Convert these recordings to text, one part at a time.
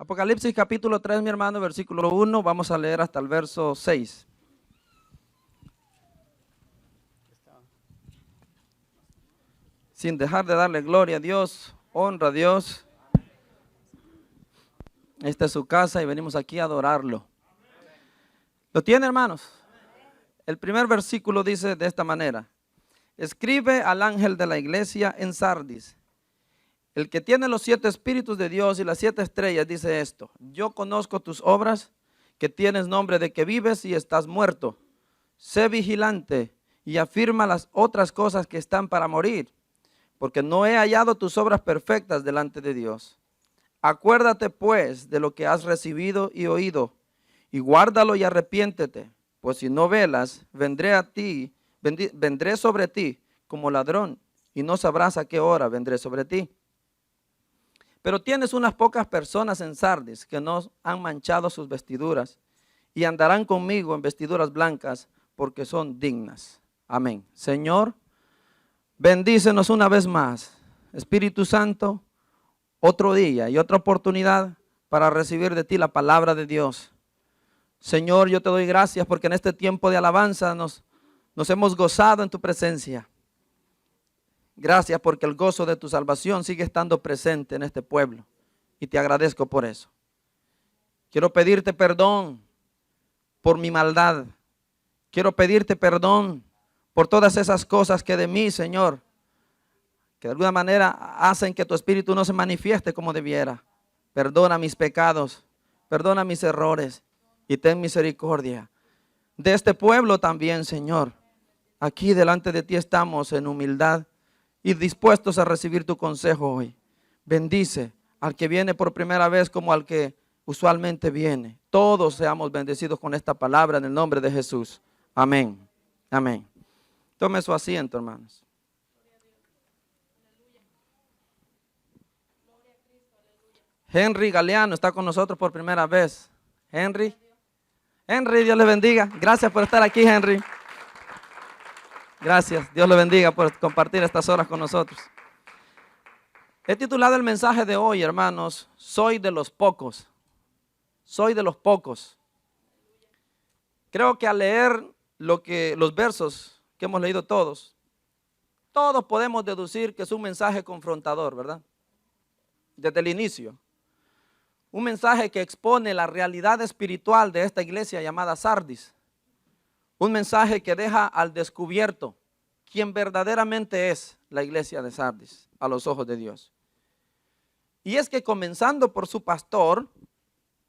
Apocalipsis capítulo 3, mi hermano, versículo 1, vamos a leer hasta el verso 6. Sin dejar de darle gloria a Dios, honra a Dios. Esta es su casa y venimos aquí a adorarlo. ¿Lo tiene, hermanos? El primer versículo dice de esta manera: escribe al ángel de la iglesia en Sardis, el que tiene los 7 espíritus de Dios y las 7 estrellas, dice esto: yo conozco tus obras, que tienes nombre de que vives y estás muerto. Sé vigilante y afirma las otras cosas que están para morir, porque no he hallado tus obras perfectas delante de Dios. Acuérdate pues de lo que has recibido y oído, y guárdalo y arrepiéntete, pues si no velas, vendré sobre ti como ladrón, y no sabrás a qué hora vendré sobre ti. Pero tienes unas pocas personas en Sardis que no han manchado sus vestiduras, y andarán conmigo en vestiduras blancas, porque son dignas. Amén. Señor, bendícenos una vez más. Espíritu Santo, otro día y otra oportunidad para recibir de ti la palabra de Dios. Señor, yo te doy gracias porque en este tiempo de alabanza nos hemos gozado en tu presencia. Gracias porque el gozo de tu salvación sigue estando presente en este pueblo y te agradezco por eso. Quiero pedirte perdón por mi maldad. Quiero pedirte perdón por todas esas cosas que de mí, Señor, que de alguna manera hacen que tu espíritu no se manifieste como debiera. Perdona mis pecados, perdona mis errores y ten misericordia de este pueblo también, Señor. Aquí delante de ti estamos en humildad y dispuestos a recibir tu consejo hoy. Bendice al que viene por primera vez como al que usualmente viene. Todos seamos bendecidos con esta palabra en el nombre de Jesús. Amén. Amén. Tome su asiento, hermanos. Henry Galeano está con nosotros por primera vez. Henry, Dios le bendiga. Gracias por estar aquí, Henry. Gracias, Dios le bendiga por compartir estas horas con nosotros. He titulado el mensaje de hoy, hermanos, soy de los pocos. Soy de los pocos. Creo que al leer los versos que hemos leído todos podemos deducir que es un mensaje confrontador, ¿verdad? Desde el inicio. Un mensaje que expone la realidad espiritual de esta iglesia llamada Sardis. Un mensaje que deja al descubierto quién verdaderamente es la iglesia de Sardis a los ojos de Dios. Y es que comenzando por su pastor,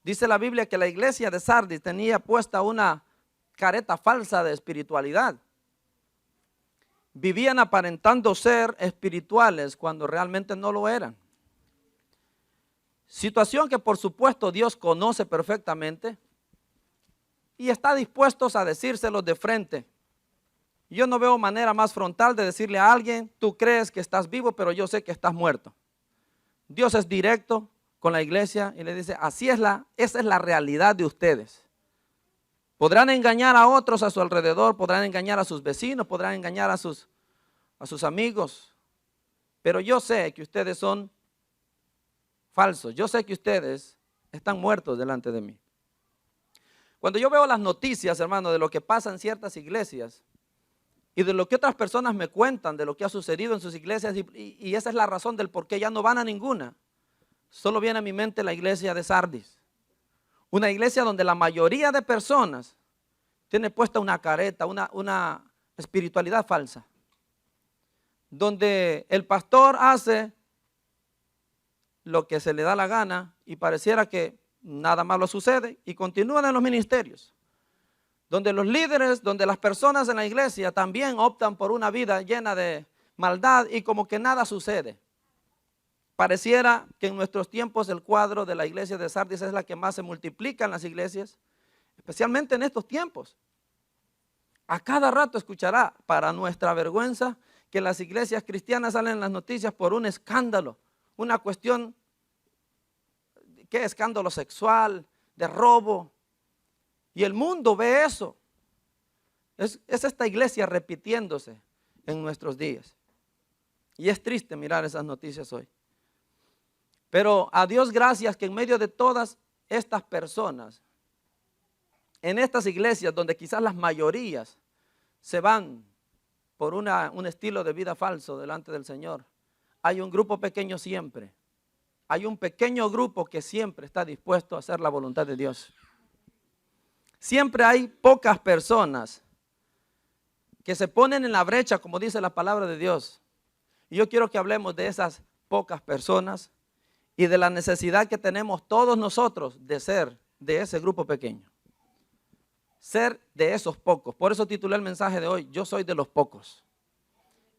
dice la Biblia que la iglesia de Sardis tenía puesta una careta falsa de espiritualidad. Vivían aparentando ser espirituales cuando realmente no lo eran. Situación que por supuesto Dios conoce perfectamente y está dispuesto a decírselos de frente. Yo no veo manera más frontal de decirle a alguien: tú crees que estás vivo, pero yo sé que estás muerto. Dios es directo con la iglesia y le dice: esa es la realidad de ustedes. Podrán engañar a otros a su alrededor, podrán engañar a sus vecinos, podrán engañar a sus amigos, pero yo sé que ustedes son falsos. Yo sé que ustedes están muertos delante de mí. Cuando yo veo las noticias, hermano, de lo que pasa en ciertas iglesias y de lo que otras personas me cuentan de lo que ha sucedido en sus iglesias, y esa es la razón del por qué ya no van a ninguna, solo viene a mi mente la iglesia de Sardis. Una iglesia donde la mayoría de personas tiene puesta una careta, una espiritualidad falsa, donde el pastor hace lo que se le da la gana y pareciera que nada malo sucede y continúan en los ministerios, donde los líderes, donde las personas en la iglesia también optan por una vida llena de maldad y como que nada sucede. Pareciera que en nuestros tiempos el cuadro de la iglesia de Sardis es la que más se multiplica en las iglesias, especialmente en estos tiempos. A cada rato escuchará, para nuestra vergüenza, que las iglesias cristianas salen en las noticias por un escándalo, una cuestión, ¿qué? Escándalo sexual, de robo. Y el mundo ve eso. Es esta iglesia repitiéndose en nuestros días. Y es triste mirar esas noticias hoy. Pero a Dios gracias que en medio de todas estas personas, en estas iglesias donde quizás las mayorías se van por un estilo de vida falso delante del Señor, hay un grupo pequeño siempre. Hay un pequeño grupo que siempre está dispuesto a hacer la voluntad de Dios. Siempre hay pocas personas que se ponen en la brecha, como dice la palabra de Dios. Y yo quiero que hablemos de esas pocas personas y de la necesidad que tenemos todos nosotros de ser de ese grupo pequeño. Ser de esos pocos. Por eso titulé el mensaje de hoy, yo soy de los pocos.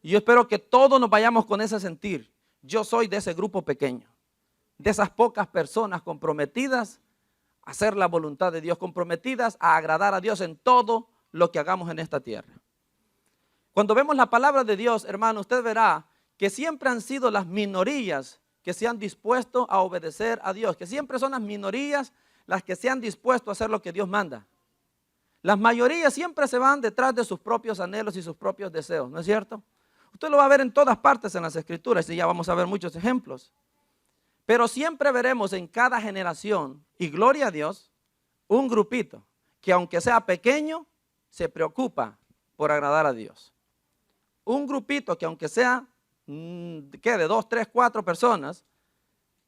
Y yo espero que todos nos vayamos con ese sentir. Yo soy de ese grupo pequeño. De esas pocas personas comprometidas a hacer la voluntad de Dios, comprometidas a agradar a Dios en todo lo que hagamos en esta tierra. Cuando vemos la palabra de Dios, hermano, usted verá que siempre han sido las minorías que se han dispuesto a obedecer a Dios, que siempre son las minorías las que se han dispuesto a hacer lo que Dios manda. Las mayorías siempre se van detrás de sus propios anhelos y sus propios deseos, ¿no es cierto? Usted lo va a ver en todas partes en las Escrituras y ya vamos a ver muchos ejemplos. Pero siempre veremos en cada generación, y gloria a Dios, un grupito que aunque sea pequeño, se preocupa por agradar a Dios. Un grupito que aunque sea de 2, 3, 4 personas,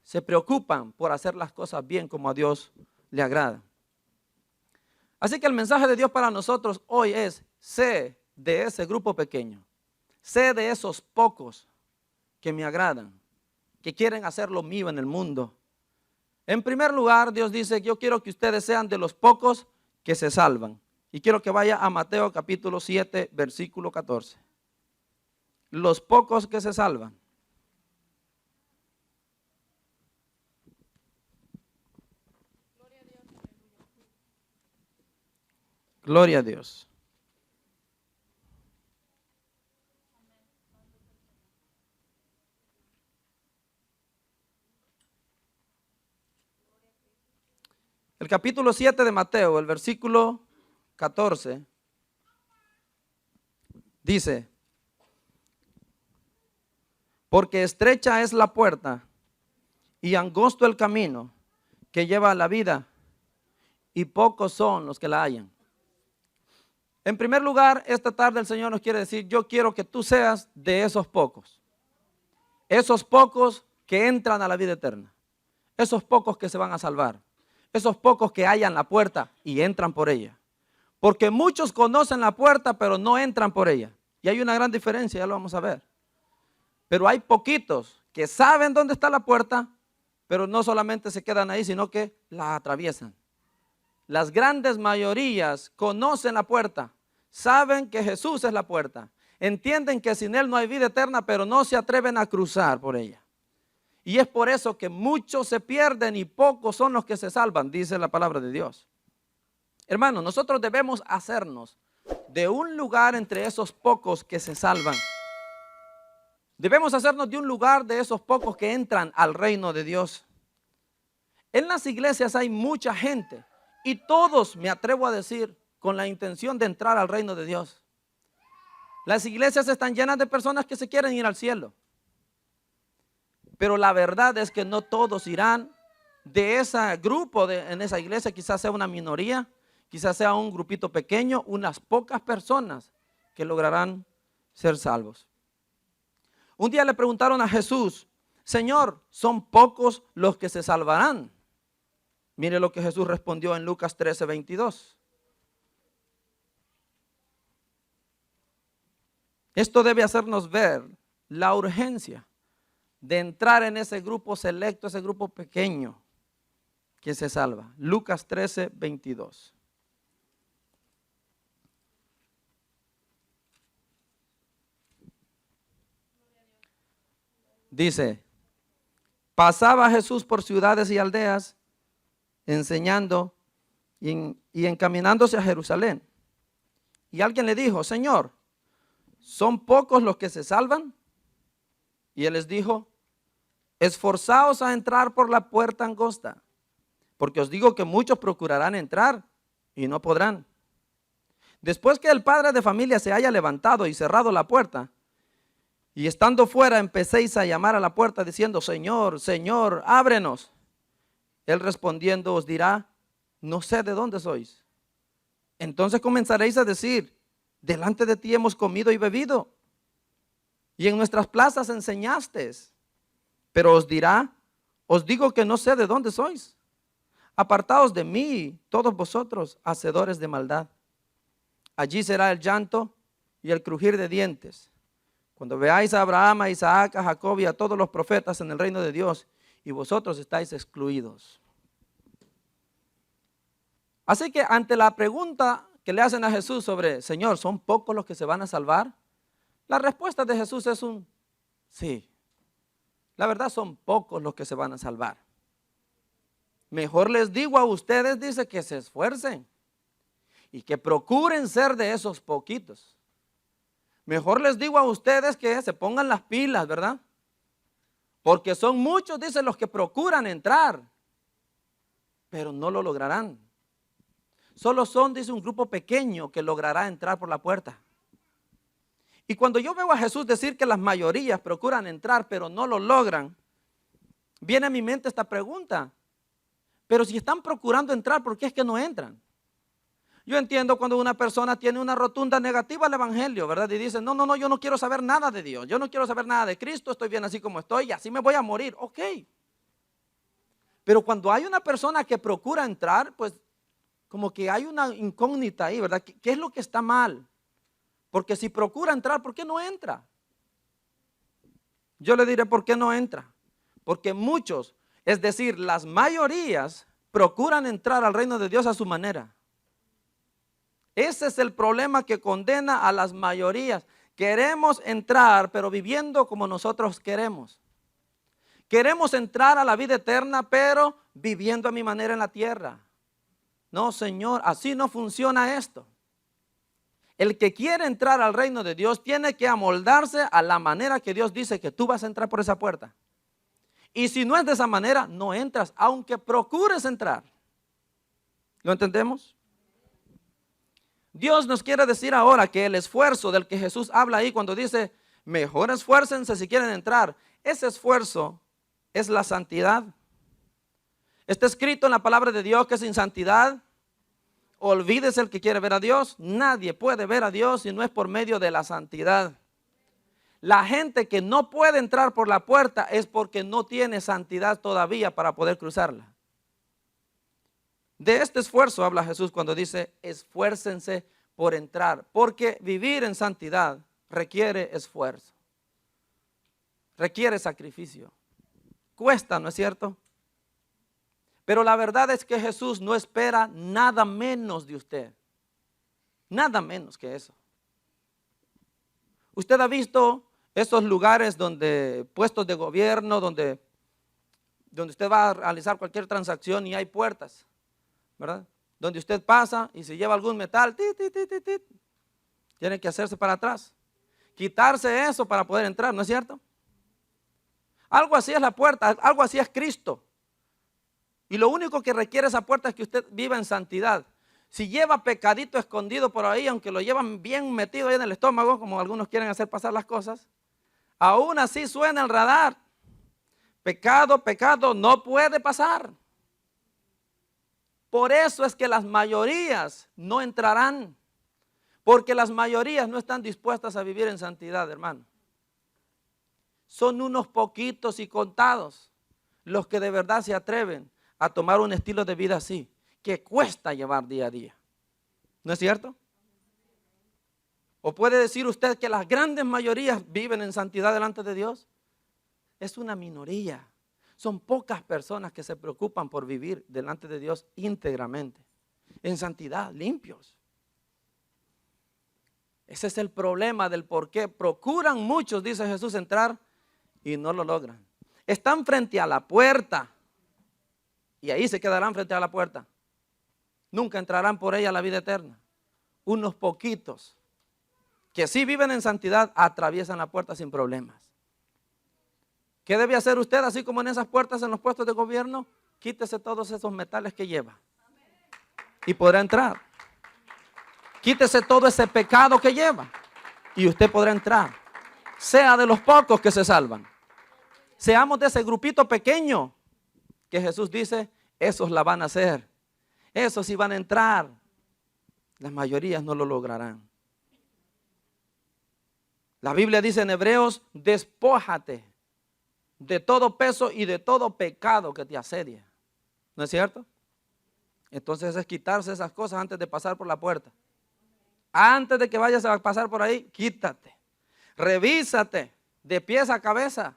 se preocupan por hacer las cosas bien como a Dios le agrada. Así que el mensaje de Dios para nosotros hoy es, sé de ese grupo pequeño, sé de esos pocos que me agradan, que quieren hacer lo mío en el mundo. En primer lugar, Dios dice, yo quiero que ustedes sean de los pocos que se salvan. Y quiero que vaya a Mateo capítulo 7, versículo 14. Los pocos que se salvan. Gloria a Dios. El capítulo 7 de Mateo, el versículo 14, dice, porque estrecha es la puerta y angosto el camino que lleva a la vida, y pocos son los que la hallan. En primer lugar, esta tarde el Señor nos quiere decir, yo quiero que tú seas de esos pocos que entran a la vida eterna, esos pocos que se van a salvar, esos pocos que hallan la puerta y entran por ella. Porque muchos conocen la puerta pero no entran por ella. Y hay una gran diferencia, ya lo vamos a ver. Pero hay poquitos que saben dónde está la puerta, pero no solamente se quedan ahí, sino que la atraviesan. Las grandes mayorías conocen la puerta, saben que Jesús es la puerta, entienden que sin Él no hay vida eterna, pero no se atreven a cruzar por ella. Y es por eso que muchos se pierden y pocos son los que se salvan, dice la palabra de Dios. Hermanos, nosotros debemos hacernos de un lugar entre esos pocos que se salvan. Debemos hacernos de un lugar de esos pocos que entran al reino de Dios. En las iglesias hay mucha gente y todos, me atrevo a decir, con la intención de entrar al reino de Dios. Las iglesias están llenas de personas que se quieren ir al cielo. Pero la verdad es que no todos irán. De ese grupo, en esa iglesia, quizás sea una minoría, quizás sea un grupito pequeño, unas pocas personas que lograrán ser salvos. Un día le preguntaron a Jesús, Señor, ¿son pocos los que se salvarán? Mire lo que Jesús respondió en Lucas 13, 22. Esto debe hacernos ver la urgencia de entrar en ese grupo selecto, ese grupo pequeño que se salva. Lucas 13, 22. Dice, pasaba Jesús por ciudades y aldeas, enseñando y encaminándose a Jerusalén. Y alguien le dijo, Señor, ¿son pocos los que se salvan? Y él les dijo, esforzaos a entrar por la puerta angosta, porque os digo que muchos procurarán entrar y no podrán. Después que el padre de familia se haya levantado y cerrado la puerta, Y estando fuera empecéis a llamar a la puerta diciendo, Señor, Señor, ábrenos. Él respondiendo os dirá, no sé de dónde sois. Entonces comenzaréis a decir, delante de ti hemos comido y bebido, y en nuestras plazas enseñaste. Pero os dirá, os digo que no sé de dónde sois. Apartaos de mí, todos vosotros, hacedores de maldad. Allí será el llanto y el crujir de dientes, cuando veáis a Abraham, a Isaac, a Jacob y a todos los profetas en el reino de Dios, y vosotros estáis excluidos. Así que ante la pregunta que le hacen a Jesús sobre, Señor, ¿son pocos los que se van a salvar? La respuesta de Jesús es un sí. La verdad, son pocos los que se van a salvar. Mejor les digo a ustedes, dice, que se esfuercen y que procuren ser de esos poquitos. Mejor les digo a ustedes que se pongan las pilas, ¿verdad? Porque son muchos, dicen, los que procuran entrar, pero no lo lograrán. Solo son, dice, un grupo pequeño que logrará entrar por la puerta. Y cuando yo veo a Jesús decir que las mayorías procuran entrar, pero no lo logran, viene a mi mente esta pregunta. Pero si están procurando entrar, ¿por qué es que no entran? Yo entiendo cuando una persona tiene una rotunda negativa al evangelio, ¿verdad? Y dice, no, yo no quiero saber nada de Dios, yo no quiero saber nada de Cristo, estoy bien así como estoy y así me voy a morir. Ok. Pero cuando hay una persona que procura entrar, pues como que hay una incógnita ahí, ¿verdad? ¿Qué es lo que está mal? Porque si procura entrar, ¿por qué no entra? Yo le diré por qué no entra. Porque muchos, es decir, las mayorías, procuran entrar al reino de Dios a su manera. Ese es el problema que condena a las mayorías. Queremos entrar, pero viviendo como nosotros queremos. Queremos entrar a la vida eterna, pero viviendo a mi manera en la tierra. No, Señor, así no funciona esto. El que quiere entrar al reino de Dios tiene que amoldarse a la manera que Dios dice que tú vas a entrar por esa puerta. Y si no es de esa manera, no entras, aunque procures entrar. ¿Lo entendemos? Dios nos quiere decir ahora que el esfuerzo del que Jesús habla ahí cuando dice, mejor esfuércense si quieren entrar. Ese esfuerzo es la santidad. Está escrito en la palabra de Dios que sin santidad, olvídese el que quiere ver a Dios. Nadie puede ver a Dios si no es por medio de la santidad. La gente que no puede entrar por la puerta es porque no tiene santidad todavía para poder cruzarla. De este esfuerzo habla Jesús cuando dice, esfuércense por entrar, porque vivir en santidad requiere esfuerzo, requiere sacrificio, cuesta, ¿no es cierto? Pero la verdad es que Jesús no espera nada menos de usted, nada menos que eso. Usted ha visto esos lugares donde, puestos de gobierno, donde usted va a realizar cualquier transacción y hay puertas, ¿verdad? Donde usted pasa y se lleva algún metal, tiene que hacerse para atrás, quitarse eso para poder entrar, ¿no es cierto? Algo así es la puerta, algo así es Cristo. Y lo único que requiere esa puerta es que usted viva en santidad. Si lleva pecadito escondido por ahí, aunque lo llevan bien metido ahí en el estómago, como algunos quieren hacer pasar las cosas, aún así suena el radar. Pecado, pecado, no puede pasar. Por eso es que las mayorías no entrarán, porque las mayorías no están dispuestas a vivir en santidad, hermano. Son unos poquitos y contados los que de verdad se atreven a tomar un estilo de vida así, que cuesta llevar día a día. ¿No es cierto? ¿O puede decir usted que las grandes mayorías viven en santidad delante de Dios? Es una minoría. Son pocas personas que se preocupan por vivir delante de Dios íntegramente, en santidad, limpios. Ese es el problema del por qué procuran muchos, dice Jesús, entrar y no lo logran. Están frente a la puerta y ahí se quedarán frente a la puerta. Nunca entrarán por ella a la vida eterna. Unos poquitos que sí viven en santidad atraviesan la puerta sin problemas. ¿Qué debe hacer usted así como en esas puertas en los puestos de gobierno? Quítese todos esos metales que lleva y podrá entrar. Quítese todo ese pecado que lleva y usted podrá entrar. sea de los pocos que se salvan. Seamos de ese grupito pequeño que Jesús dice, esos la van a hacer. Esos sí van a entrar. Las mayorías no lo lograrán. La Biblia dice en Hebreos, despójate de todo peso y de todo pecado que te asedia. ¿No es cierto? Entonces es quitarse esas cosas antes de pasar por la puerta. Antes de que vayas a pasar por ahí, quítate. Revísate de pies a cabeza.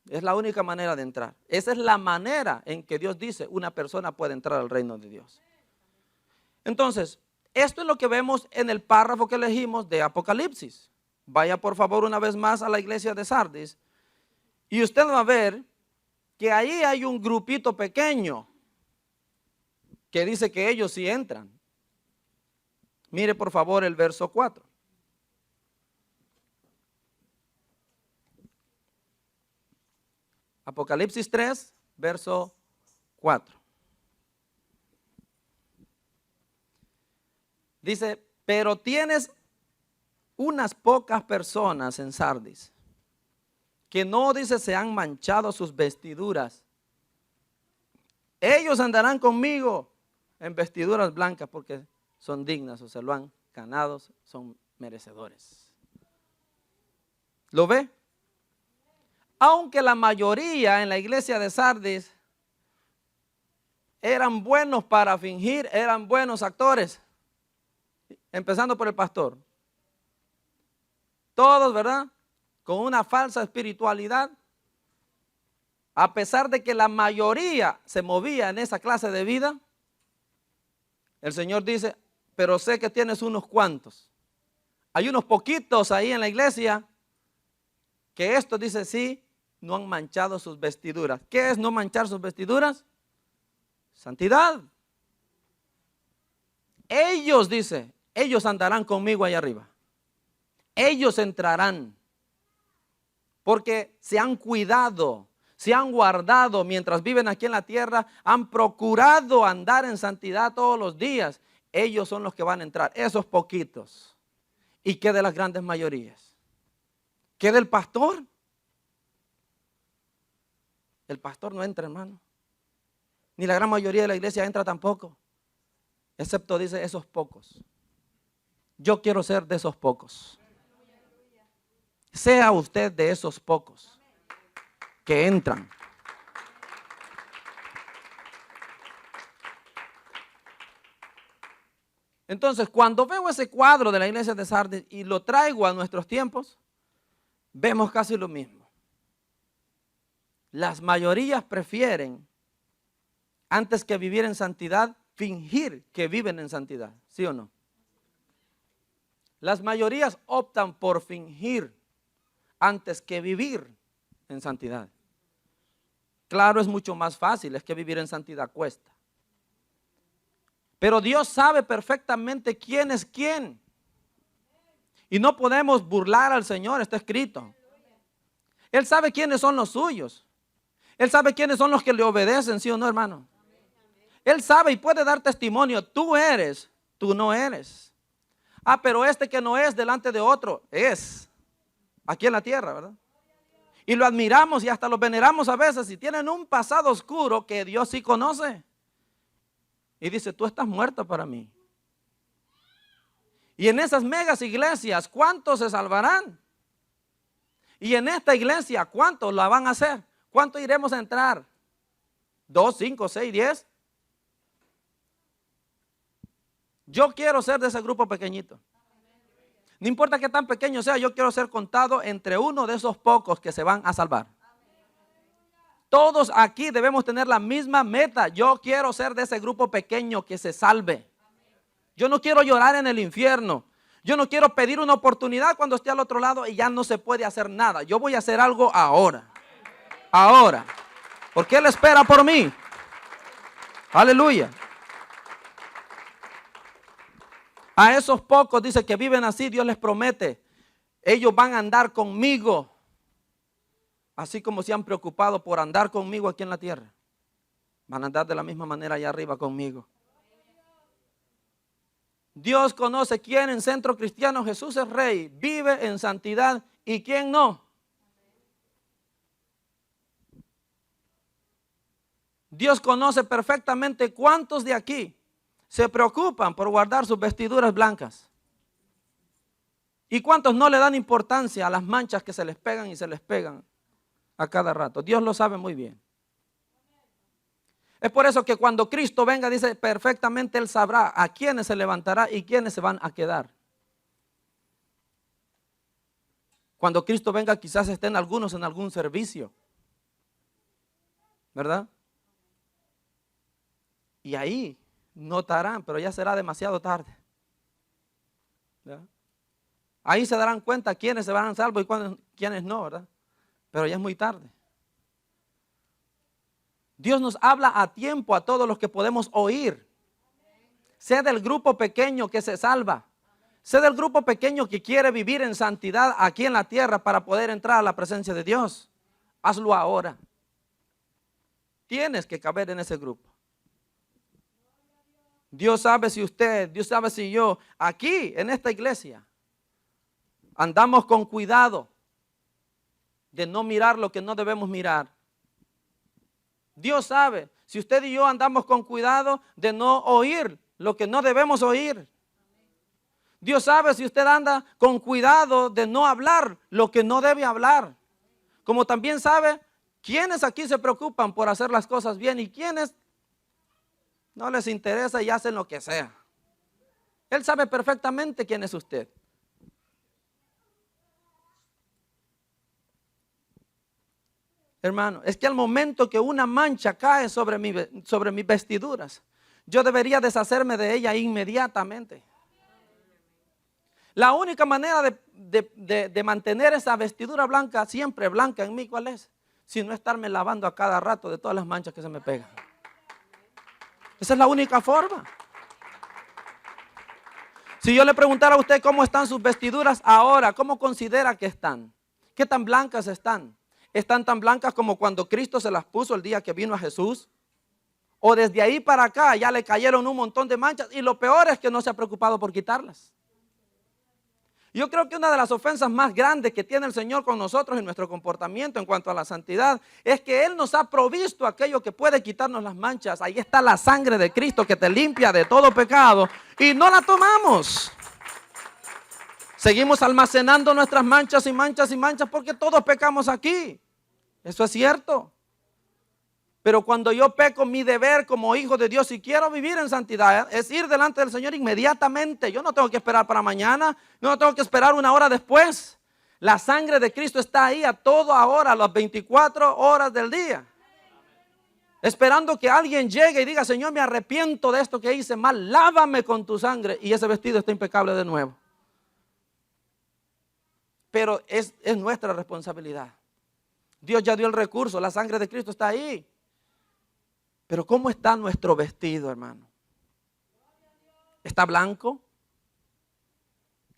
Es la única manera de entrar. Esa es la manera en que Dios dice una persona puede entrar al reino de Dios. Entonces, esto es lo que vemos en el párrafo que elegimos de Apocalipsis. Vaya por favor una vez más a la iglesia de Sardis y usted va a ver que ahí hay un grupito pequeño que dice que ellos sí entran. Mire por favor el verso 4. Apocalipsis 3, verso 4. Dice, pero tienes unas pocas personas en Sardis que no, dice, se han manchado sus vestiduras. Ellos andarán conmigo en vestiduras blancas porque son dignas o se lo han ganado, son merecedores. ¿Lo ve? Aunque la mayoría en la iglesia de Sardis eran buenos para fingir, eran buenos actores, empezando por el pastor. Todos, ¿verdad? Con una falsa espiritualidad. A pesar de que la mayoría se movía en esa clase de vida, el Señor dice, pero sé que tienes unos cuantos. Hay unos poquitos ahí en la iglesia que esto dice, sí, no han manchado sus vestiduras. ¿Qué es no manchar sus vestiduras? Santidad. Ellos, dice, ellos andarán conmigo allá arriba. Ellos entrarán porque se han cuidado, se han guardado mientras viven aquí en la tierra, han procurado andar en santidad todos los días. Ellos son los que van a entrar, esos poquitos. ¿Y qué de las grandes mayorías? ¿Qué del pastor? El pastor no entra, hermano. Ni la gran mayoría de la iglesia entra tampoco. Excepto, dice, esos pocos. Yo quiero ser de esos pocos. Sea usted de esos pocos que entran. Entonces, cuando veo ese cuadro de la iglesia de Sardis y lo traigo a nuestros tiempos, vemos casi lo mismo. Las mayorías prefieren, antes que vivir en santidad, fingir que viven en santidad, ¿sí o no? Las mayorías optan por fingir antes que vivir en santidad. Claro, es mucho más fácil, es que vivir en santidad cuesta. Pero Dios sabe perfectamente quién es quién. Y no podemos burlar al Señor, está escrito. Él sabe quiénes son los suyos. Él sabe quiénes son los que le obedecen, ¿sí o no, hermano? Él sabe y puede dar testimonio. Tú eres, tú no eres. Ah, pero este que no es delante de otro, es. Aquí en la tierra, ¿verdad? Y lo admiramos y hasta lo veneramos a veces y tienen un pasado oscuro que Dios sí conoce. Y dice, tú estás muerto para mí. Y en esas megas iglesias, ¿cuántos se salvarán? Y en esta iglesia, ¿cuántos la van a hacer? ¿Cuántos iremos a entrar? ¿2, 5, 6, 10? Yo quiero ser de ese grupo pequeñito. No importa qué tan pequeño sea, yo quiero ser contado entre uno de esos pocos que se van a salvar. Todos aquí debemos tener la misma meta. Yo quiero ser de ese grupo pequeño que se salve. Yo no quiero llorar en el infierno. Yo no quiero pedir una oportunidad cuando esté al otro lado y ya no se puede hacer nada. Yo voy a hacer algo ahora. Ahora. Porque Él espera por mí. Aleluya. A esos pocos, dice, que viven así, Dios les promete, ellos van a andar conmigo, así como se han preocupado por andar conmigo aquí en la tierra. Van a andar de la misma manera allá arriba conmigo. Dios conoce quién en Centro Cristiano Jesús es Rey, vive en santidad y quién no. Dios conoce perfectamente cuántos de aquí se preocupan por guardar sus vestiduras blancas. ¿Y cuántos no le dan importancia a las manchas que se les pegan y se les pegan a cada rato? Dios lo sabe muy bien. Es por eso que cuando Cristo venga, dice perfectamente Él sabrá a quiénes se levantará y quiénes se van a quedar. Cuando Cristo venga, quizás estén algunos en algún servicio, ¿verdad? Y ahí notarán, pero ya será demasiado tarde, ¿verdad? Ahí se darán cuenta quiénes se van salvos y quiénes no, ¿verdad? Pero ya es muy tarde. Dios nos habla a tiempo a todos los que podemos oír. Sea del grupo pequeño que se salva. Sea del grupo pequeño que quiere vivir en santidad aquí en la tierra para poder entrar a la presencia de Dios. Hazlo ahora. Tienes que caber en ese grupo. Dios sabe si usted, Dios sabe si yo, aquí en esta iglesia, andamos con cuidado de no mirar lo que no debemos mirar. Dios sabe si usted y yo andamos con cuidado de no oír lo que no debemos oír. Dios sabe si usted anda con cuidado de no hablar lo que no debe hablar. Como también sabe quiénes aquí se preocupan por hacer las cosas bien y quiénes no les interesa y hacen lo que sea. Él sabe perfectamente quién es usted. Hermano, es que al momento que una mancha cae sobre mis vestiduras, yo debería deshacerme de ella inmediatamente. La única manera de mantener esa vestidura blanca, siempre blanca en mí, ¿cuál es? Si no estarme lavando a cada rato de todas las manchas que se me pegan. Esa es la única forma. Si yo le preguntara a usted cómo están sus vestiduras ahora, ¿cómo considera que están? ¿Qué tan blancas están? ¿Están tan blancas como cuando Cristo se las puso el día que vino a Jesús? ¿O desde ahí para acá ya le cayeron un montón de manchas? Y lo peor es que no se ha preocupado por quitarlas. Yo creo que una de las ofensas más grandes que tiene el Señor con nosotros en nuestro comportamiento en cuanto a la santidad es que Él nos ha provisto aquello que puede quitarnos las manchas. Ahí está la sangre de Cristo que te limpia de todo pecado y no la tomamos. Seguimos almacenando nuestras manchas y manchas y manchas porque todos pecamos aquí. Eso es cierto. Pero cuando yo peco, mi deber como hijo de Dios y quiero vivir en santidad es ir delante del Señor inmediatamente. Yo no tengo que esperar para mañana, no tengo que esperar una hora después. La sangre de Cristo está ahí a toda hora, a las 24 horas del día. Esperando que alguien llegue y diga, Señor, me arrepiento de esto que hice mal, lávame con tu sangre y ese vestido está impecable de nuevo. Pero es nuestra responsabilidad. Dios ya dio el recurso, la sangre de Cristo está ahí. Pero ¿cómo está nuestro vestido, hermano? ¿Está blanco?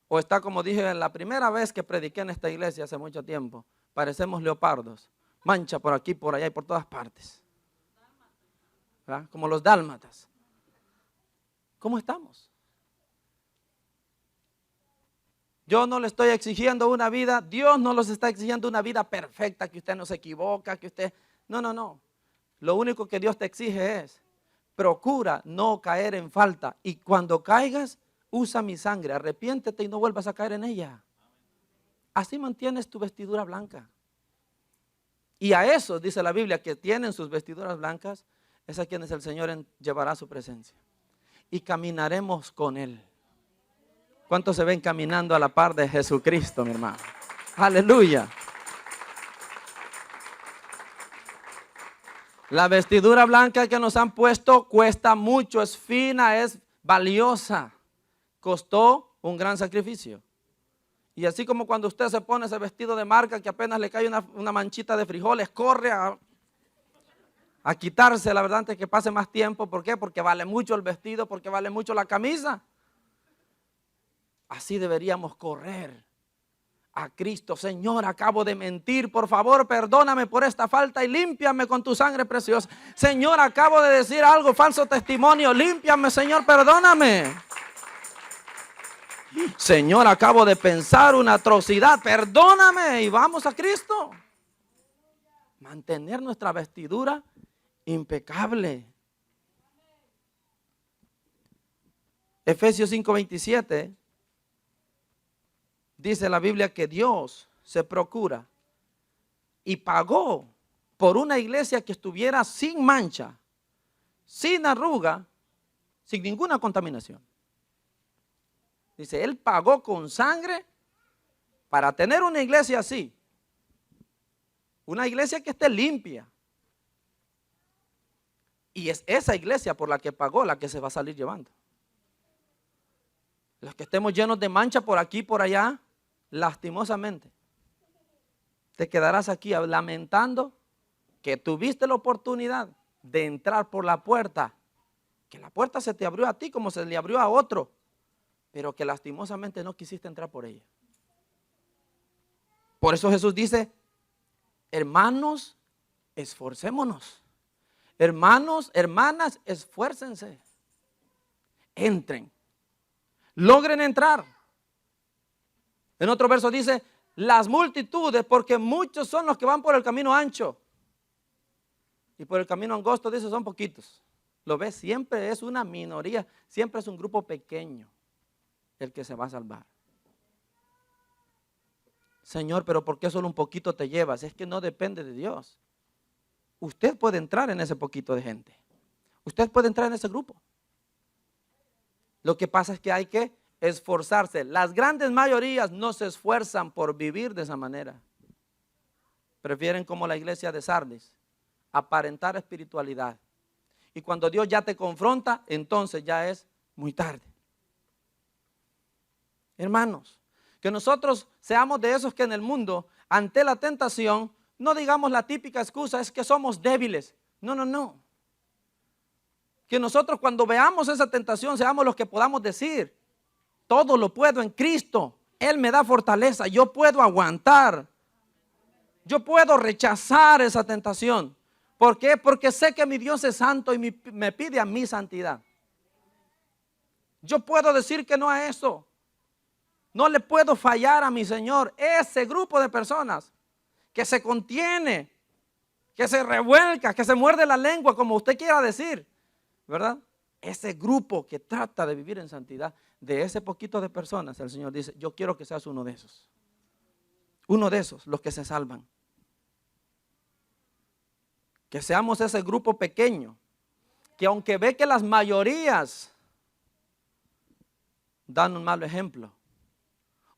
¿O está, como dije la primera vez que prediqué en esta iglesia hace mucho tiempo, parecemos leopardos, mancha por aquí, por allá y por todas partes? ¿Verdad? Como los dálmatas. ¿Cómo estamos? Yo no le estoy exigiendo una vida, Dios no los está exigiendo una vida perfecta, que usted no se equivoca, que usted... No. Lo único que Dios te exige es, procura no caer en falta. Y cuando caigas, usa mi sangre, arrepiéntete y no vuelvas a caer en ella. Así mantienes tu vestidura blanca. Y a esos, dice la Biblia, que tienen sus vestiduras blancas, es a quienes el Señor llevará a su presencia. Y caminaremos con Él. ¿Cuántos se ven caminando a la par de Jesucristo, mi hermano? Aleluya. La vestidura blanca que nos han puesto cuesta mucho, es fina, es valiosa. Costó un gran sacrificio. Y así como cuando usted se pone ese vestido de marca que apenas le cae una manchita de frijoles, corre a quitarse, la verdad, antes que pase más tiempo. ¿Por qué? Porque vale mucho el vestido, porque vale mucho la camisa. Así deberíamos correr a Cristo. Señor, acabo de mentir, por favor perdóname por esta falta y límpiame con tu sangre preciosa. Señor, acabo de decir algo, falso testimonio, límpiame, Señor, perdóname. Señor, acabo de pensar una atrocidad, perdóname, y vamos a Cristo. Mantener nuestra vestidura impecable. Efesios 5:27 dice la Biblia que Dios se procura y pagó por una iglesia que estuviera sin mancha, sin arruga, sin ninguna contaminación. Dice, Él pagó con sangre para tener una iglesia así. Una iglesia que esté limpia. Y es esa iglesia por la que pagó la que se va a salir llevando. Los que estemos llenos de mancha por aquí y por allá, lastimosamente, te quedarás aquí lamentando que tuviste la oportunidad de entrar por la puerta, que la puerta se te abrió a ti como se le abrió a otro, pero que lastimosamente no quisiste entrar por ella. Por eso Jesús dice, hermanos, esforcémonos. Hermanos, hermanas, esfuércense. Entren. Logren entrar. En otro verso dice, las multitudes, porque muchos son los que van por el camino ancho. Y por el camino angosto, dice, son poquitos. Lo ves, siempre es una minoría, siempre es un grupo pequeño el que se va a salvar. Señor, pero ¿por qué solo un poquito te llevas? Es que no depende de Dios. Usted puede entrar en ese poquito de gente. Usted puede entrar en ese grupo. Lo que pasa es que hay que esforzarse. Las grandes mayorías no se esfuerzan por vivir de esa manera. Prefieren, como la iglesia de Sardis, aparentar espiritualidad. Y cuando Dios ya te confronta, entonces ya es muy tarde. Hermanos, que nosotros seamos de esos que en el mundo, ante la tentación, no digamos la típica excusa, es que somos débiles. No, no, no. Que nosotros cuando veamos esa tentación, seamos los que podamos decir, todo lo puedo en Cristo. Él me da fortaleza, yo puedo aguantar. Yo puedo rechazar esa tentación. ¿Por qué? Porque sé que mi Dios es santo y me pide a mí santidad. Yo puedo decir que no a eso. No le puedo fallar a mi Señor. Ese grupo de personas que se contiene, que se revuelca, que se muerde la lengua, como usted quiera decir, ¿verdad? Ese grupo que trata de vivir en santidad, de ese poquito de personas, el Señor dice, yo quiero que seas uno de esos. Uno de esos, los que se salvan. Que seamos ese grupo pequeño, que aunque ve que las mayorías dan un mal ejemplo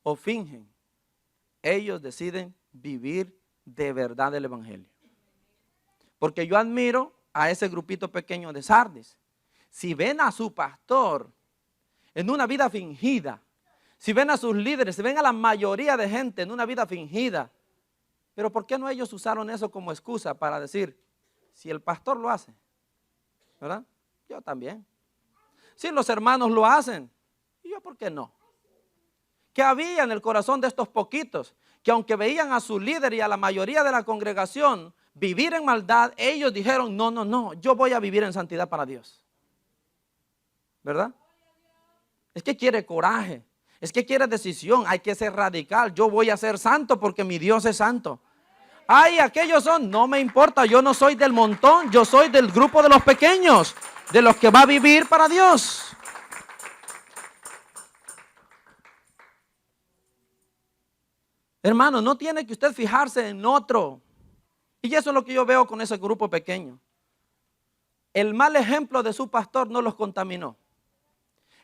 o fingen, ellos deciden vivir de verdad el evangelio. Porque yo admiro a ese grupito pequeño de Sardis. Si ven a su pastor en una vida fingida, si ven a sus líderes, si ven a la mayoría de gente en una vida fingida, pero ¿por qué no ellos usaron eso como excusa para decir, si el pastor lo hace, ¿verdad? Yo también. Si los hermanos lo hacen, ¿y yo por qué no? Que había en el corazón de estos poquitos, que aunque veían a su líder y a la mayoría de la congregación vivir en maldad, ellos dijeron, no, no, no, yo voy a vivir en santidad para Dios. ¿Verdad? Es que quiere coraje, es que quiere decisión, hay que ser radical. Yo voy a ser santo porque mi Dios es santo. Ay, aquellos son, no me importa, yo no soy del montón, yo soy del grupo de los pequeños, de los que va a vivir para Dios. Hermano, no tiene que usted fijarse en otro. Y eso es lo que yo veo con ese grupo pequeño. El mal ejemplo de su pastor no los contaminó.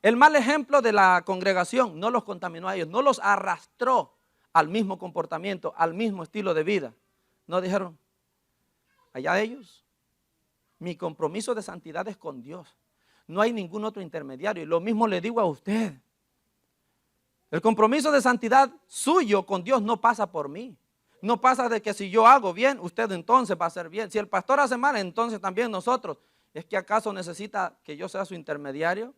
El mal ejemplo de la congregación no los contaminó a ellos, no los arrastró al mismo comportamiento, al mismo estilo de vida. No dijeron, allá ellos, mi compromiso de santidad es con Dios. No hay ningún otro intermediario. Y lo mismo le digo a usted. El compromiso de santidad suyo con Dios no pasa por mí. No pasa de que si yo hago bien, usted entonces va a hacer bien. Si el pastor hace mal, entonces también nosotros. ¿Es que acaso necesita que yo sea su intermediario?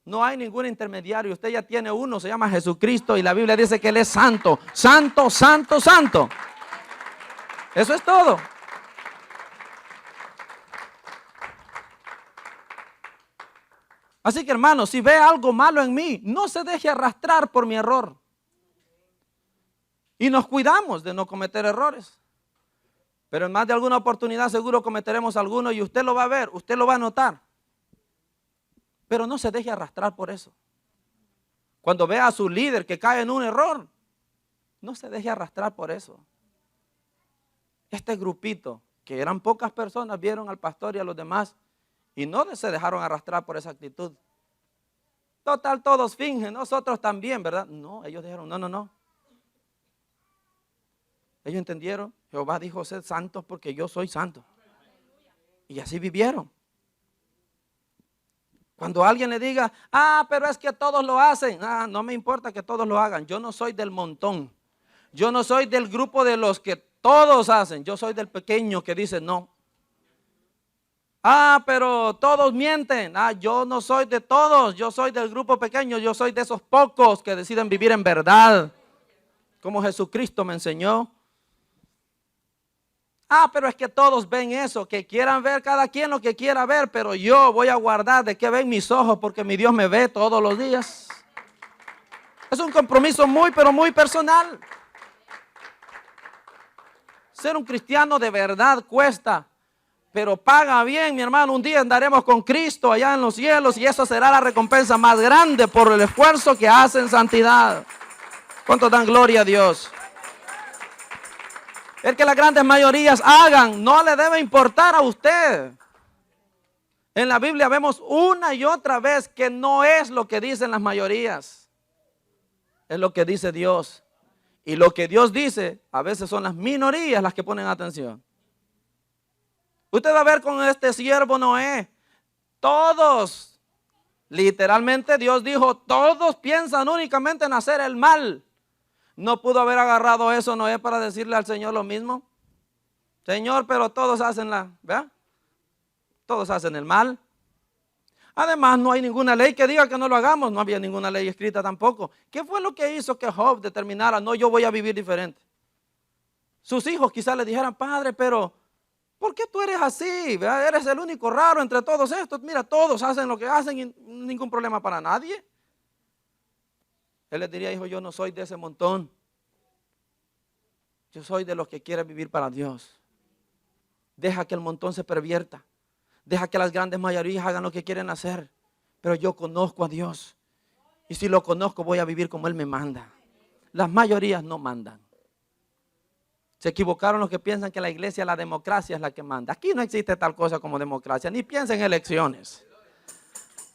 No hay ningún intermediario. Usted ya tiene uno, se llama Jesucristo y la Biblia dice que Él es santo. Santo, santo, santo. Eso es todo. Así que hermano, si ve algo malo en mí, no se deje arrastrar por mi error. Y nos cuidamos de no cometer errores. Pero en más de alguna oportunidad seguro cometeremos alguno y usted lo va a ver, usted lo va a notar. Pero no se deje arrastrar por eso. Cuando vea a su líder que cae en un error, no se deje arrastrar por eso. Este grupito, que eran pocas personas, vieron al pastor y a los demás y no se dejaron arrastrar por esa actitud. Total, todos fingen, nosotros también, ¿verdad? No, ellos dijeron, no, no, no. Ellos entendieron, Jehová dijo, sed santos porque yo soy santo. Y así vivieron. Cuando alguien le diga, pero es que todos lo hacen. No me importa que todos lo hagan. Yo no soy del montón. Yo no soy del grupo de los que todos hacen. Yo soy del pequeño que dice no. Pero todos mienten. Yo no soy de todos. Yo soy del grupo pequeño. Yo soy de esos pocos que deciden vivir en verdad. Como Jesucristo me enseñó. Pero es que todos ven eso, que quieran ver cada quien lo que quiera ver, pero yo voy a guardar de qué ven mis ojos porque mi Dios me ve todos los días. Es un compromiso muy, pero muy personal. Ser un cristiano de verdad cuesta, pero paga bien, mi hermano. Un día andaremos con Cristo allá en los cielos y eso será la recompensa más grande por el esfuerzo que hace en santidad. ¿Cuánto dan gloria a Dios? El que las grandes mayorías hagan no le debe importar a usted. En la Biblia vemos una y otra vez que no es lo que dicen las mayorías. Es lo que dice Dios. Y lo que Dios dice a veces son las minorías las que ponen atención. Usted va a ver con este siervo Noé. Todos, literalmente Dios dijo, todos piensan únicamente en hacer el mal. ¿No pudo haber agarrado eso Noé para decirle al Señor lo mismo? Señor, pero todos hacen ¿verdad? Todos hacen el mal. Además, no hay ninguna ley que diga que no lo hagamos. No había ninguna ley escrita tampoco. ¿Qué fue lo que hizo que Job determinara, no, yo voy a vivir diferente? Sus hijos quizás le dijeran, padre, pero ¿por qué tú eres así? ¿Verdad? Eres el único raro entre todos estos. Mira, todos hacen lo que hacen y ningún problema para nadie. Él les diría, hijo, yo no soy de ese montón. Yo soy de los que quieren vivir para Dios. Deja que el montón se pervierta. Deja que las grandes mayorías hagan lo que quieren hacer. Pero yo conozco a Dios. Y si lo conozco voy a vivir como Él me manda. Las mayorías no mandan. Se equivocaron los que piensan que la iglesia, la democracia es la que manda. Aquí no existe tal cosa como democracia. Ni piensen en elecciones.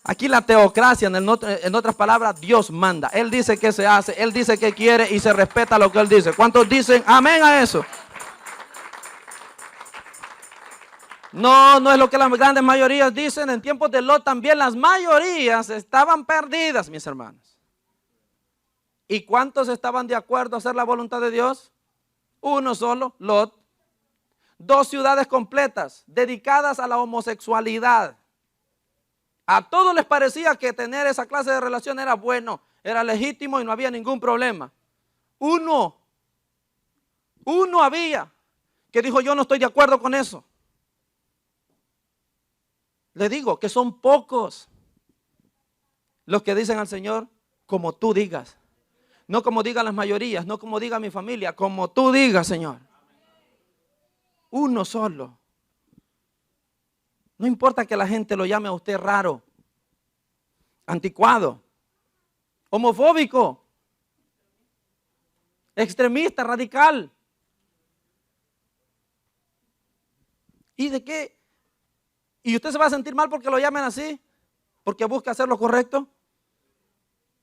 Aquí la teocracia, en otras palabras, Dios manda. Él dice que se hace, Él dice que quiere y se respeta lo que Él dice. ¿Cuántos dicen amén a eso? No, no es lo que las grandes mayorías dicen. En tiempos de Lot también las mayorías estaban perdidas, mis hermanos. ¿Y cuántos estaban de acuerdo a hacer la voluntad de Dios? Uno solo, Lot. 2 ciudades completas dedicadas a la homosexualidad. A todos les parecía que tener esa clase de relación era bueno, era legítimo y no había ningún problema. Uno había que dijo, yo no estoy de acuerdo con eso. Le digo que son pocos los que dicen al Señor, como tú digas. No como digan las mayorías, no como diga mi familia, como tú digas, Señor. Uno solo. No importa que la gente lo llame a usted raro, anticuado, homofóbico, extremista, radical. ¿Y de qué? ¿Y usted se va a sentir mal porque lo llamen así? ¿Porque busca hacer lo correcto?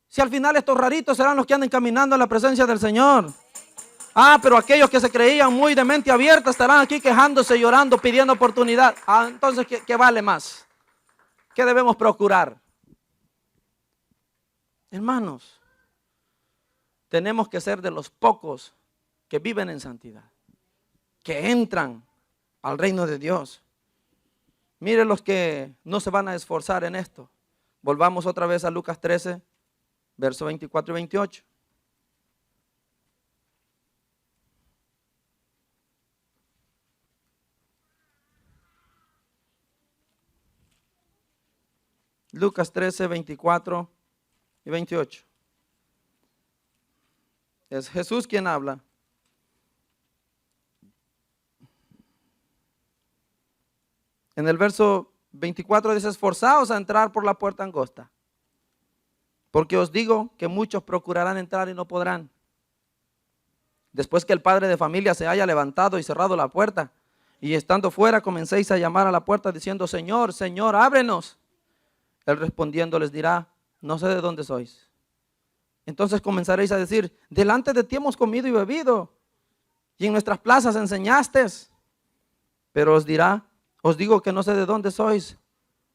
Si al final estos raritos serán los que anden caminando en la presencia del Señor. Pero aquellos que se creían muy de mente abierta estarán aquí quejándose, llorando, pidiendo oportunidad. Entonces, ¿qué vale más? ¿Qué debemos procurar? Hermanos, tenemos que ser de los pocos que viven en santidad, que entran al reino de Dios. Miren los que no se van a esforzar en esto. Volvamos otra vez a Lucas 13, versos 24 y 28. Lucas 13, 24 y 28. Es Jesús quien habla. En el verso 24 dice: esforzaos a entrar por la puerta angosta, porque os digo que muchos procurarán entrar y no podrán. Después que el padre de familia se haya levantado y cerrado la puerta, y estando fuera comencéis a llamar a la puerta diciendo: Señor, Señor, ábrenos. Él respondiendo les dirá: no sé de dónde sois. Entonces comenzaréis a decir: delante de ti hemos comido y bebido, y en nuestras plazas enseñaste. Pero os dirá: os digo que no sé de dónde sois.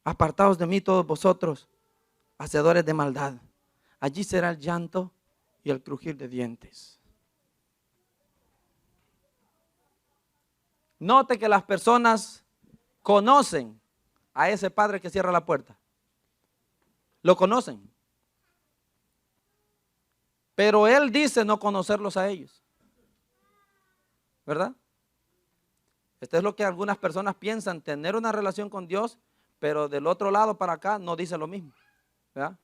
Apartaos de mí todos vosotros, hacedores de maldad. Allí será el llanto y el crujir de dientes. Note que las personas conocen a ese padre que cierra la puerta. Lo conocen. Pero él dice no conocerlos a ellos. ¿Verdad? Esto es lo que algunas personas piensan, tener una relación con Dios, pero del otro lado para acá no dice lo mismo. ¿Verdad?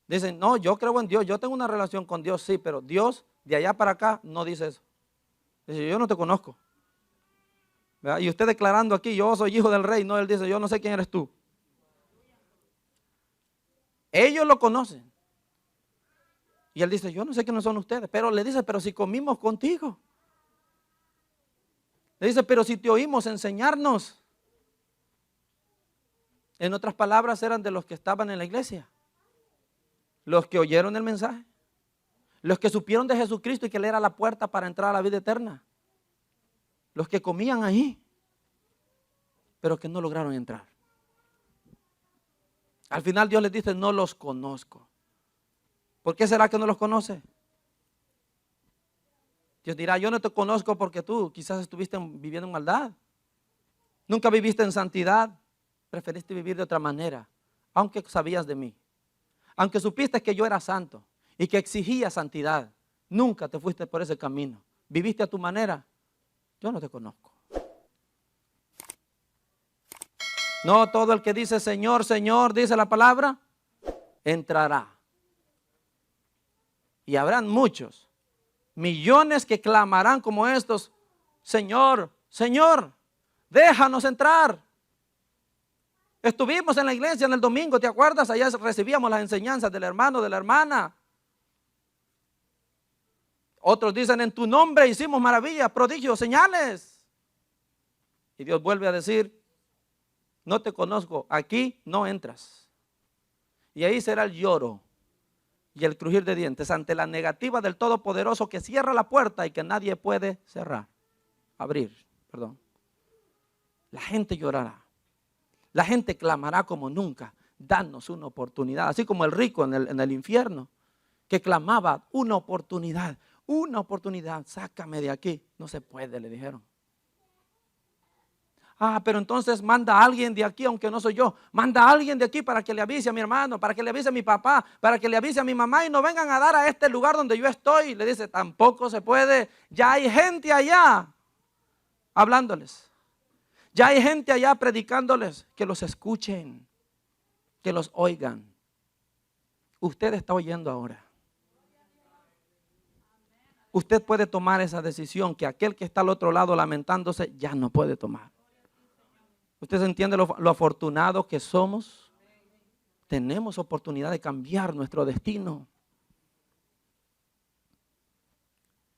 Dicen: no, yo creo en Dios, yo tengo una relación con Dios, sí, pero Dios de allá para acá no dice eso. Dice: yo no te conozco. ¿Verdad? Y usted declarando aquí: yo soy hijo del rey. No, él dice: yo no sé quién eres tú. Ellos lo conocen. Y él dice: yo no sé quiénes son ustedes. Pero le dice: pero si comimos contigo. Le dice: pero si te oímos enseñarnos. En otras palabras, eran de los que estaban en la iglesia. Los que oyeron el mensaje. Los que supieron de Jesucristo y que Él era la puerta para entrar a la vida eterna. Los que comían ahí, pero que no lograron entrar. Al final Dios les dice: no los conozco. ¿Por qué será que no los conoce? Dios dirá: yo no te conozco porque tú quizás estuviste viviendo en maldad. Nunca viviste en santidad. Preferiste vivir de otra manera, aunque sabías de mí. Aunque supiste que yo era santo y que exigía santidad. Nunca te fuiste por ese camino. Viviste a tu manera. Yo no te conozco. No todo el que dice Señor, Señor, dice la palabra, entrará. Y habrán muchos, millones que clamarán como estos: Señor, Señor, déjanos entrar. Estuvimos en la iglesia en el domingo, ¿te acuerdas? Allá recibíamos las enseñanzas del hermano, de la hermana. Otros dicen: en tu nombre hicimos maravillas, prodigios, señales. Y Dios vuelve a decir: no te conozco, aquí no entras. Y ahí será el lloro y el crujir de dientes ante la negativa del Todopoderoso, que cierra la puerta y que nadie puede abrir. La gente llorará. La gente clamará como nunca: danos una oportunidad. Así como el rico en el infierno, que clamaba: una oportunidad, sácame de aquí. No se puede, le dijeron. Pero entonces manda a alguien de aquí, aunque no soy yo. Manda a alguien de aquí para que le avise a mi hermano, para que le avise a mi papá, para que le avise a mi mamá y no vengan a dar a este lugar donde yo estoy. Le dice: tampoco se puede. Ya hay gente allá hablándoles. Ya hay gente allá predicándoles. Que los escuchen, que los oigan. Usted está oyendo ahora. Usted puede tomar esa decisión que aquel que está al otro lado lamentándose ya no puede tomar. ¿Usted entiende lo afortunados que somos? Tenemos oportunidad de cambiar nuestro destino.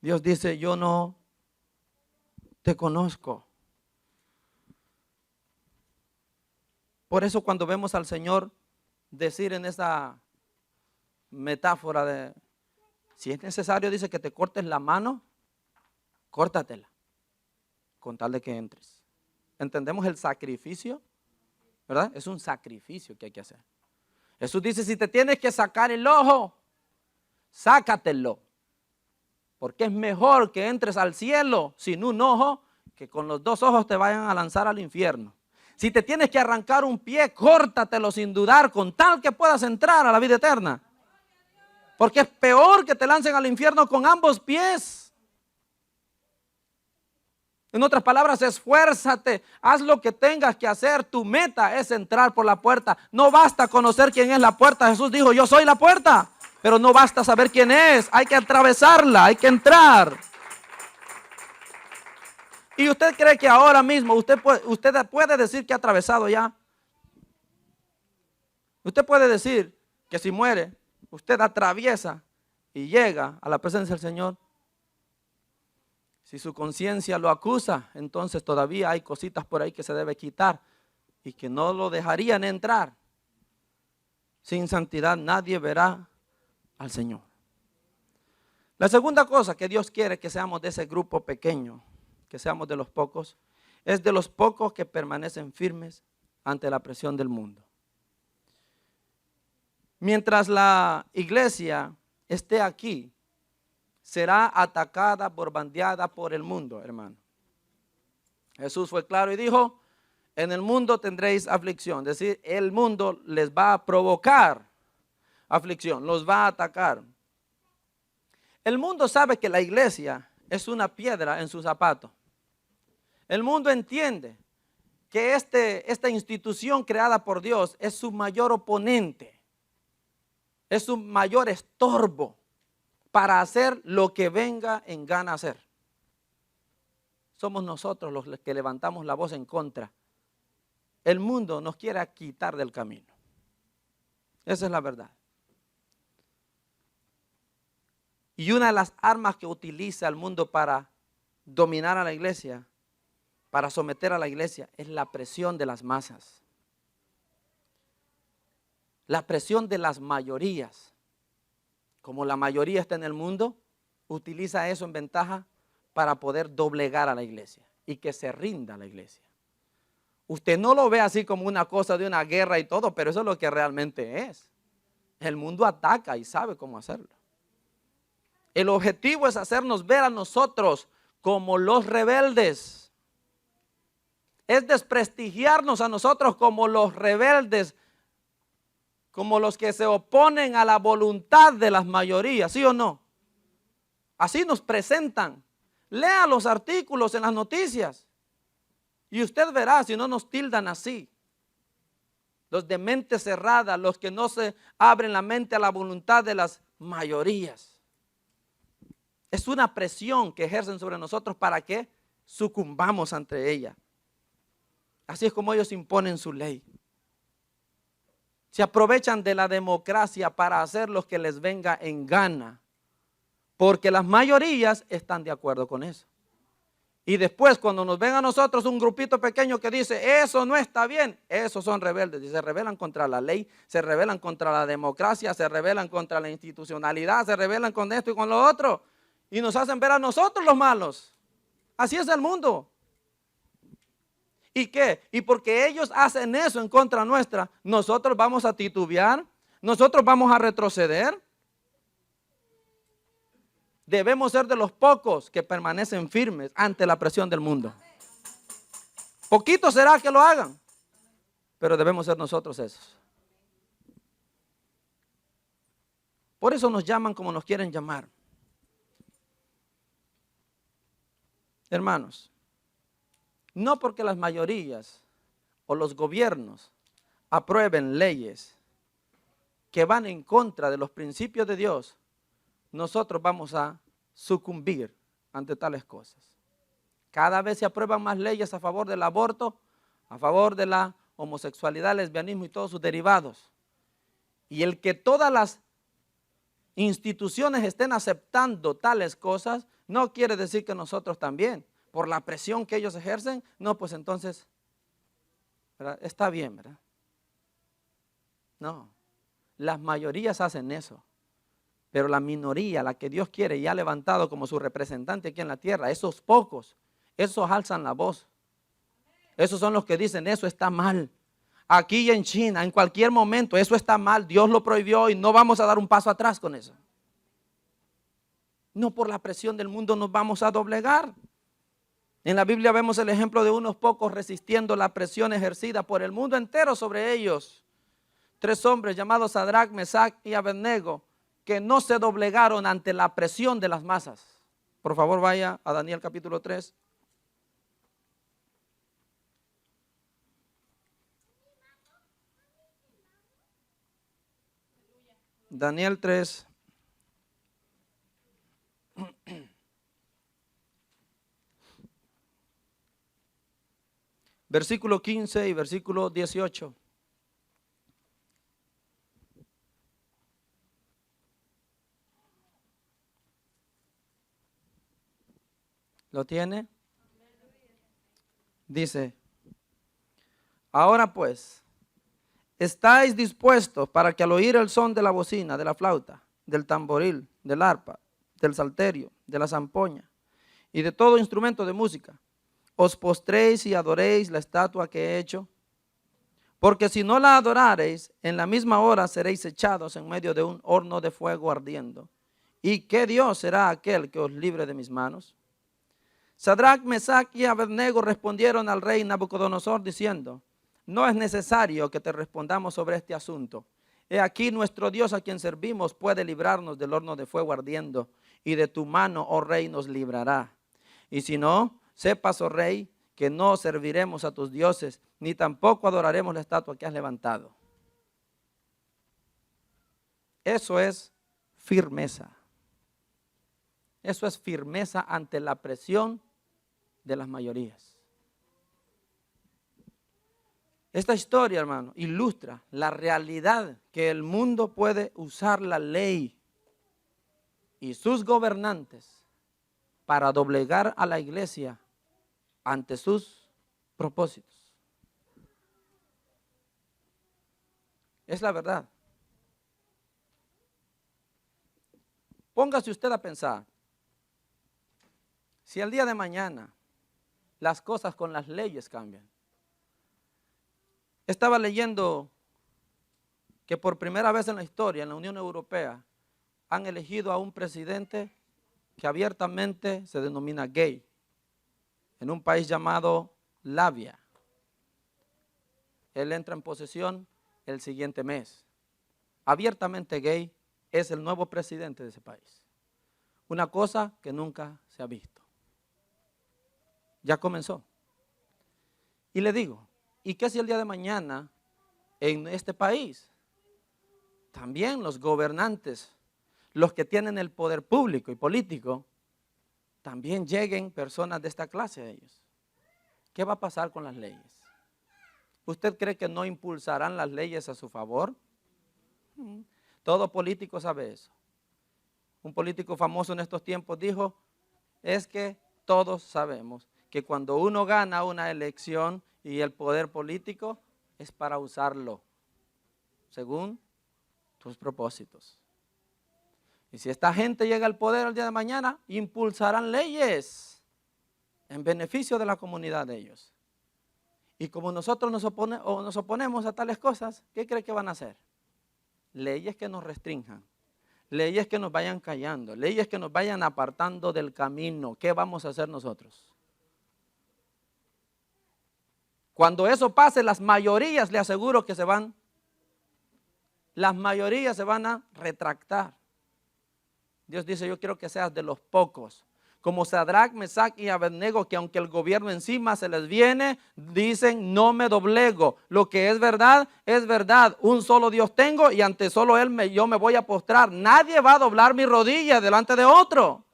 Dios dice: yo no te conozco. Por eso cuando vemos al Señor decir en esa metáfora de: si es necesario, dice, que te cortes la mano, córtatela, con tal de que entres. ¿Entendemos el sacrificio? ¿Verdad? Es un sacrificio que hay que hacer. Jesús dice: si te tienes que sacar el ojo, sácatelo. Porque es mejor que entres al cielo sin un ojo, que con los dos ojos te vayan a lanzar al infierno. Si te tienes que arrancar un pie, córtatelo sin dudar, con tal que puedas entrar a la vida eterna. Porque es peor que te lancen al infierno con ambos pies. En otras palabras, esfuérzate, haz lo que tengas que hacer. Tu meta es entrar por la puerta. No basta conocer quién es la puerta. Jesús dijo, yo soy la puerta. Pero no basta saber quién es. Hay que atravesarla, hay que entrar. ¿Y usted cree que ahora mismo usted puede decir que ha atravesado ya? Usted puede decir que si muere, usted atraviesa y llega a la presencia del Señor. Si su conciencia lo acusa, entonces todavía hay cositas por ahí que se debe quitar y que no lo dejarían entrar. Sin santidad nadie verá al Señor. La segunda cosa que Dios quiere que seamos de ese grupo pequeño, que seamos de los pocos, es de los pocos que permanecen firmes ante la presión del mundo. Mientras la iglesia esté aquí, será atacada, bombardeada por el mundo, hermano. Jesús fue claro y dijo, en el mundo tendréis aflicción. Es decir, el mundo les va a provocar aflicción, los va a atacar. El mundo sabe que la iglesia es una piedra en su zapato. El mundo entiende que esta institución creada por Dios es su mayor oponente, es su mayor estorbo para hacer lo que venga en gana hacer. Somos nosotros los que levantamos la voz en contra. El mundo nos quiere quitar del camino. Esa es la verdad. Y una de las armas que utiliza el mundo para dominar a la iglesia, para someter a la iglesia, es la presión de las masas. La presión de las mayorías. Como la mayoría está en el mundo, utiliza eso en ventaja para poder doblegar a la iglesia y que se rinda a la iglesia. Usted no lo ve así como una cosa de una guerra y todo, pero eso es lo que realmente es. El mundo ataca y sabe cómo hacerlo. El objetivo es hacernos ver a nosotros como los rebeldes. Es desprestigiarnos a nosotros como los rebeldes, como los que se oponen a la voluntad de las mayorías, ¿sí o no? Así nos presentan. Lea los artículos en las noticias y usted verá si no nos tildan así. Los de mente cerrada, los que no se abren la mente a la voluntad de las mayorías. Es una presión que ejercen sobre nosotros para que sucumbamos ante ella. Así es como ellos imponen su ley. Se aprovechan de la democracia para hacer lo que les venga en gana, porque las mayorías están de acuerdo con eso. Y después cuando nos ven a nosotros un grupito pequeño que dice eso no está bien, esos son rebeldes y se rebelan contra la ley, se rebelan contra la democracia, se rebelan contra la institucionalidad, se rebelan con esto y con lo otro y nos hacen ver a nosotros los malos. Así es el mundo. ¿Y qué? Y porque ellos hacen eso en contra nuestra, nosotros vamos a titubear, nosotros vamos a retroceder. Debemos ser de los pocos que permanecen firmes ante la presión del mundo. Poquito será que lo hagan, pero debemos ser nosotros esos. Por eso nos llaman como nos quieren llamar. Hermanos, no porque las mayorías o los gobiernos aprueben leyes que van en contra de los principios de Dios, nosotros vamos a sucumbir ante tales cosas. Cada vez se aprueban más leyes a favor del aborto, a favor de la homosexualidad, lesbianismo y todos sus derivados. Y el que todas las instituciones estén aceptando tales cosas, no quiere decir que nosotros también, por la presión que ellos ejercen, no, pues entonces, ¿verdad? Está bien, ¿verdad? No, las mayorías hacen eso, pero la minoría, la que Dios quiere y ha levantado como su representante aquí en la tierra, esos pocos, esos alzan la voz. Esos son los que dicen, eso está mal. Aquí en China, en cualquier momento, eso está mal, Dios lo prohibió y no vamos a dar un paso atrás con eso. No por la presión del mundo nos vamos a doblegar. En la Biblia vemos el ejemplo de unos pocos resistiendo la presión ejercida por el mundo entero sobre ellos. 3 hombres llamados Sadrach, Mesach y Abednego que no se doblegaron ante la presión de las masas. Por favor vaya a Daniel capítulo 3. Daniel 3. Versículo 15 y versículo 18. ¿Lo tiene? Dice, ahora pues, ¿estáis dispuestos para que al oír el son de la bocina, de la flauta, del tamboril, del arpa, del salterio, de la zampoña y de todo instrumento de música, os postréis y adoréis la estatua que he hecho? Porque si no la adorareis, en la misma hora seréis echados en medio de un horno de fuego ardiendo. ¿Y qué Dios será aquel que os libre de mis manos? Sadrach, Mesach y Abednego respondieron al rey Nabucodonosor diciendo, no es necesario que te respondamos sobre este asunto. He aquí nuestro Dios a quien servimos puede librarnos del horno de fuego ardiendo, y de tu mano, oh rey, nos librará. Y si no, sepas, oh rey, que no serviremos a tus dioses, ni tampoco adoraremos la estatua que has levantado. Eso es firmeza. Eso es firmeza ante la presión de las mayorías. Esta historia, hermano, ilustra la realidad que el mundo puede usar la ley y sus gobernantes para doblegar a la iglesia ante sus propósitos. Es la verdad. Póngase usted a pensar, si el día de mañana las cosas con las leyes cambian. Estaba leyendo que por primera vez en la historia, en la Unión Europea, han elegido a un presidente que abiertamente se denomina gay, en un país llamado Labia. Él entra en posesión el siguiente mes. Abiertamente gay, es el nuevo presidente de ese país. Una cosa que nunca se ha visto. Ya comenzó. Y le digo, ¿y qué si el día de mañana en este país también los gobernantes, los que tienen el poder público y político, también lleguen personas de esta clase a ellos? ¿Qué va a pasar con las leyes? ¿Usted cree que no impulsarán las leyes a su favor? Todo político sabe eso. Un político famoso en estos tiempos dijo, es que todos sabemos que cuando uno gana una elección y el poder político es para usarlo según tus propósitos. Y si esta gente llega al poder el día de mañana, impulsarán leyes en beneficio de la comunidad de ellos. Y como nosotros nos oponemos a tales cosas, ¿qué cree que van a hacer? Leyes que nos restrinjan, leyes que nos vayan callando, leyes que nos vayan apartando del camino. ¿Qué vamos a hacer nosotros? Cuando eso pase, las mayorías, le aseguro que las mayorías se van a retractar. Dios dice, yo quiero que seas de los pocos. Como Sadrach, Mesach y Abednego, que aunque el gobierno encima se les viene, dicen, no me doblego. Lo que es verdad, un solo Dios tengo y ante solo Él yo me voy a postrar. Nadie va a doblar mi rodilla delante de otro.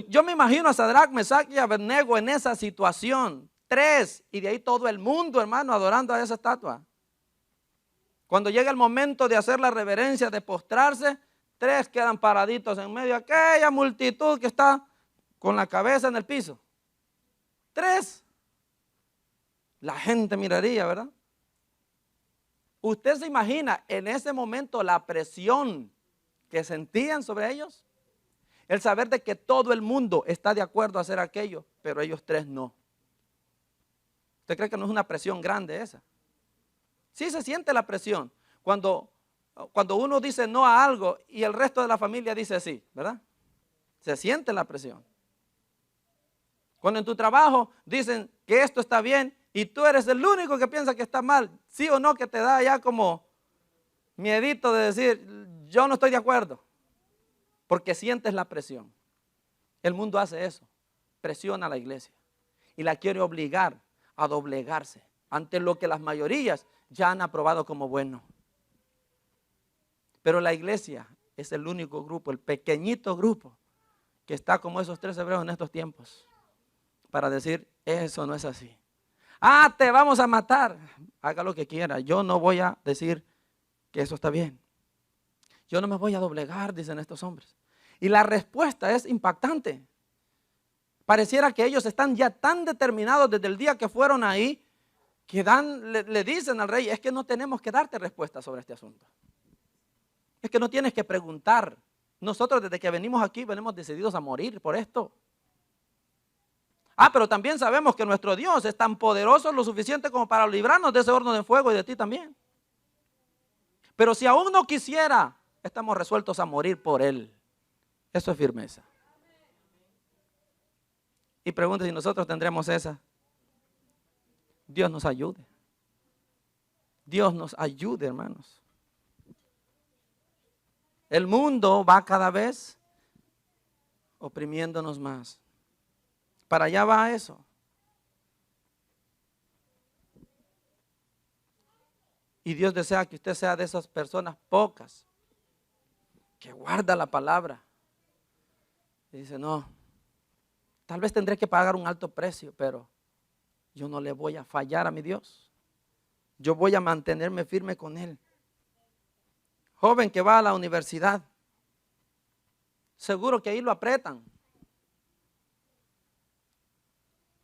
Yo me imagino a Sadrach, Mesach y Abednego en esa situación. 3, y de ahí todo el mundo, hermano, adorando a esa estatua. Cuando llega el momento de hacer la reverencia, de postrarse, 3 quedan paraditos en medio de aquella multitud que está con la cabeza en el piso. 3. La gente miraría, ¿verdad? ¿Usted se imagina en ese momento la presión que sentían sobre ellos? El saber de que todo el mundo está de acuerdo a hacer aquello, pero ellos 3 no. ¿Usted cree que no es una presión grande esa? Sí se siente la presión cuando uno dice no a algo y el resto de la familia dice sí, ¿verdad? Se siente la presión. Cuando en tu trabajo dicen que esto está bien y tú eres el único que piensa que está mal, sí o no, que te da ya como miedito de decir yo no estoy de acuerdo, porque sientes la presión. El mundo hace eso, presiona a la iglesia y la quiere obligar a doblegarse ante lo que las mayorías ya han aprobado como bueno. Pero la iglesia es el único grupo, el pequeñito grupo que está como esos 3 hebreos en estos tiempos para decir, eso no es así. Ah, te vamos a matar. Haga lo que quiera. Yo no voy a decir que eso está bien. Yo no me voy a doblegar, dicen estos hombres. Y la respuesta es impactante. Pareciera que ellos están ya tan determinados desde el día que fueron ahí, que le dicen al rey, es que no tenemos que darte respuesta sobre este asunto. Es que no tienes que preguntar. Nosotros desde que venimos aquí venimos decididos a morir por esto. Ah, pero también sabemos que nuestro Dios es tan poderoso lo suficiente como para librarnos de ese horno de fuego y de ti también. Pero si aún no quisiera, estamos resueltos a morir por Él. Eso es firmeza. Y pregunta si nosotros tendremos esa. Dios nos ayude. Dios nos ayude, hermanos. El mundo va cada vez oprimiéndonos más. Para allá va eso. Y Dios desea que usted sea de esas personas pocas que guarda la palabra. Y dice, no, tal vez tendré que pagar un alto precio, pero yo no le voy a fallar a mi Dios. Yo voy a mantenerme firme con Él. Joven que va a la universidad, seguro que ahí lo apretan.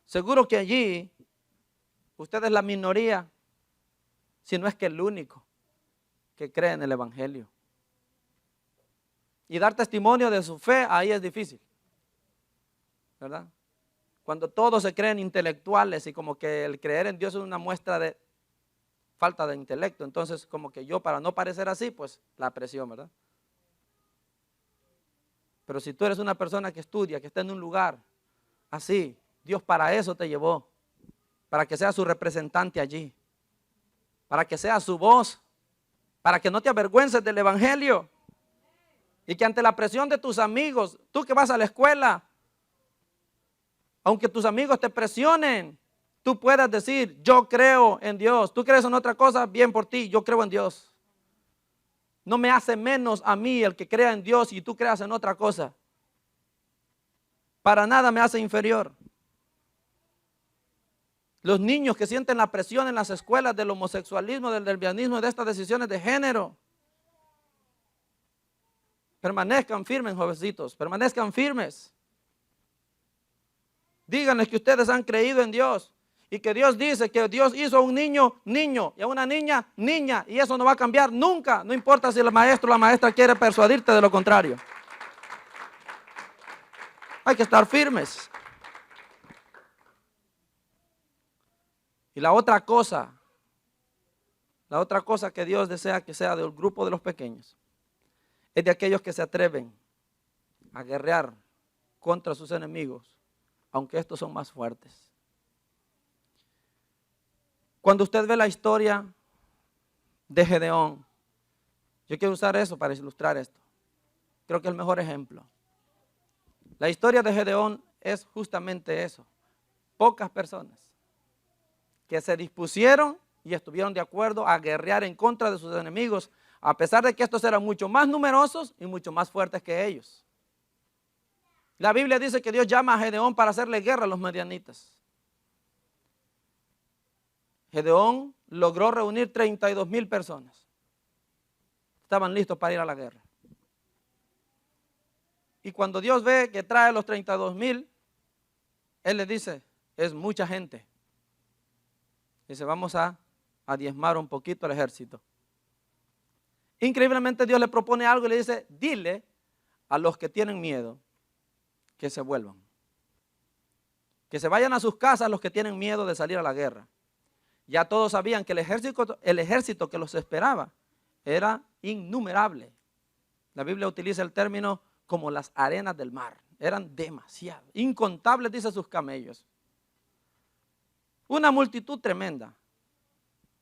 Seguro que allí usted es la minoría, si no es que el único que cree en el Evangelio. Y dar testimonio de su fe, ahí es difícil, ¿verdad? Cuando todos se creen intelectuales y como que el creer en Dios es una muestra de falta de intelecto, entonces como que yo para no parecer así, pues la presión, ¿verdad? Pero si tú eres una persona que estudia, que está en un lugar así, Dios para eso te llevó, para que seas su representante allí, para que seas su voz, para que no te avergüences del Evangelio y que ante la presión de tus amigos, tú que vas a la escuela, aunque tus amigos te presionen, tú puedas decir, yo creo en Dios. Tú crees en otra cosa, bien por ti, yo creo en Dios. No me hace menos a mí el que crea en Dios y tú creas en otra cosa. Para nada me hace inferior. Los niños que sienten la presión en las escuelas del homosexualismo, del lesbianismo, de estas decisiones de género. Permanezcan firmes, jovencitos, permanezcan firmes. Díganles que ustedes han creído en Dios y que Dios dice que Dios hizo a un niño, niño, y a una niña, niña, y eso no va a cambiar nunca, no importa si el maestro o la maestra quiere persuadirte de lo contrario. Hay que estar firmes. Y la otra cosa que Dios desea que sea del grupo de los pequeños, es de aquellos que se atreven a guerrear contra sus enemigos, aunque estos son más fuertes. Cuando usted ve la historia de Gedeón, yo quiero usar eso para ilustrar esto. Creo que es el mejor ejemplo. La historia de Gedeón es justamente eso. Pocas personas que se dispusieron y estuvieron de acuerdo a guerrear en contra de sus enemigos, a pesar de que estos eran mucho más numerosos y mucho más fuertes que ellos. La Biblia dice que Dios llama a Gedeón para hacerle guerra a los madianitas. Gedeón logró reunir 32,000 personas. Estaban listos para ir a la guerra. Y cuando Dios ve que trae los 32,000, Él le dice, es mucha gente. Dice, vamos a diezmar un poquito el ejército. Increíblemente Dios le propone algo y le dice, dile a los que tienen miedo que se vuelvan. Que se vayan a sus casas los que tienen miedo de salir a la guerra. Ya todos sabían que el ejército que los esperaba era innumerable. La Biblia utiliza el término como las arenas del mar. Eran demasiados, incontables, dice, sus camellos. Una multitud tremenda.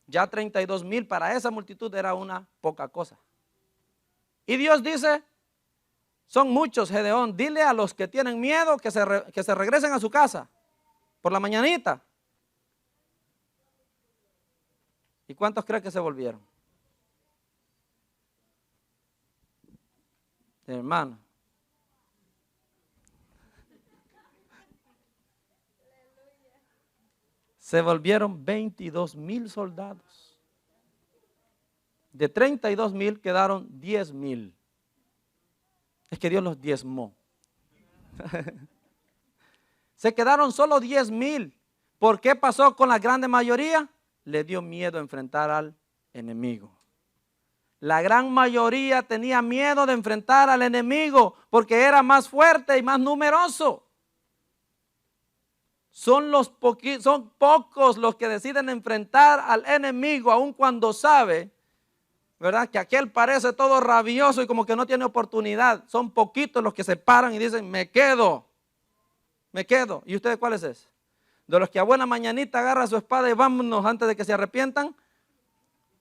Ya 32,000 para esa multitud era una poca cosa. Y Dios dice, son muchos, Gedeón, dile a los que tienen miedo que se regresen a su casa por la mañanita. ¿Y cuántos creen que se volvieron? Hermano. Se volvieron 22,000 soldados. De 32,000 quedaron 10,000. Es que Dios los diezmó. Se quedaron solo 10,000. ¿Por qué pasó con la grande mayoría? Le dio miedo enfrentar al enemigo. La gran mayoría tenía miedo de enfrentar al enemigo porque era más fuerte y más numeroso. Son pocos los que deciden enfrentar al enemigo, aun cuando sabe, ¿verdad?, que aquel parece todo rabioso y como que no tiene oportunidad. Son poquitos los que se paran y dicen, me quedo. ¿Y ustedes cuáles es? ¿De los que a buena mañanita agarra su espada y vámonos antes de que se arrepientan?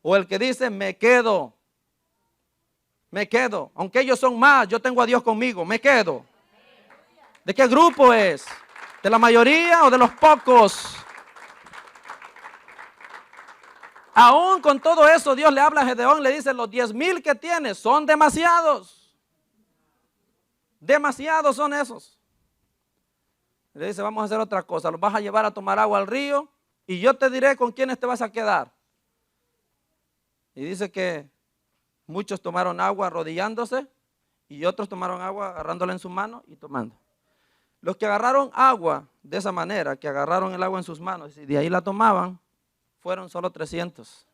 ¿O el que dice, me quedo? Aunque ellos son más, yo tengo a Dios conmigo, me quedo. ¿De qué grupo es? ¿De la mayoría o de los pocos? Aún con todo eso, Dios le habla a Gedeón, le dice, los 10,000 que tienes son demasiados. Demasiados son esos. Le dice, vamos a hacer otra cosa, los vas a llevar a tomar agua al río y yo te diré con quiénes te vas a quedar. Y dice que muchos tomaron agua arrodillándose y otros tomaron agua agarrándola en su mano y tomando. Los que agarraron agua de esa manera, que agarraron el agua en sus manos y de ahí la tomaban, fueron solo 300.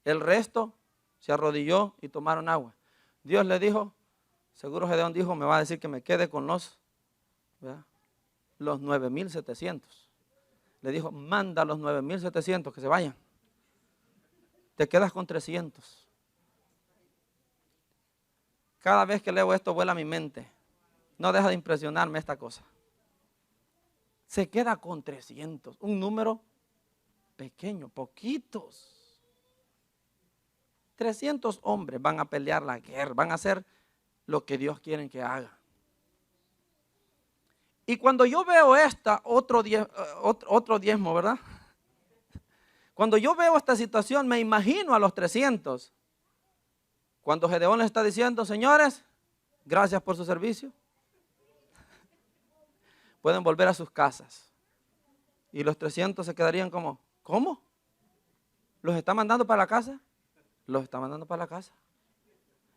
El resto se arrodilló y tomaron agua. Dios le dijo, seguro Gedeón dijo, me va a decir que me quede con los 9,700. Le dijo, manda a los 9,700 que se vayan. Te quedas con 300. Cada vez que leo esto vuela mi mente. No deja de impresionarme esta cosa. Se queda con 300, un número pequeño, poquitos. 300 hombres van a pelear la guerra, van a hacer lo que Dios quiere que haga. Y cuando yo veo otro diezmo, ¿verdad? Cuando yo veo esta situación, me imagino a los 300. Cuando Gedeón les está diciendo, señores, gracias por su servicio. Pueden volver a sus casas. Y los 300 se quedarían como, ¿cómo? ¿Los está mandando para la casa? Los está mandando para la casa.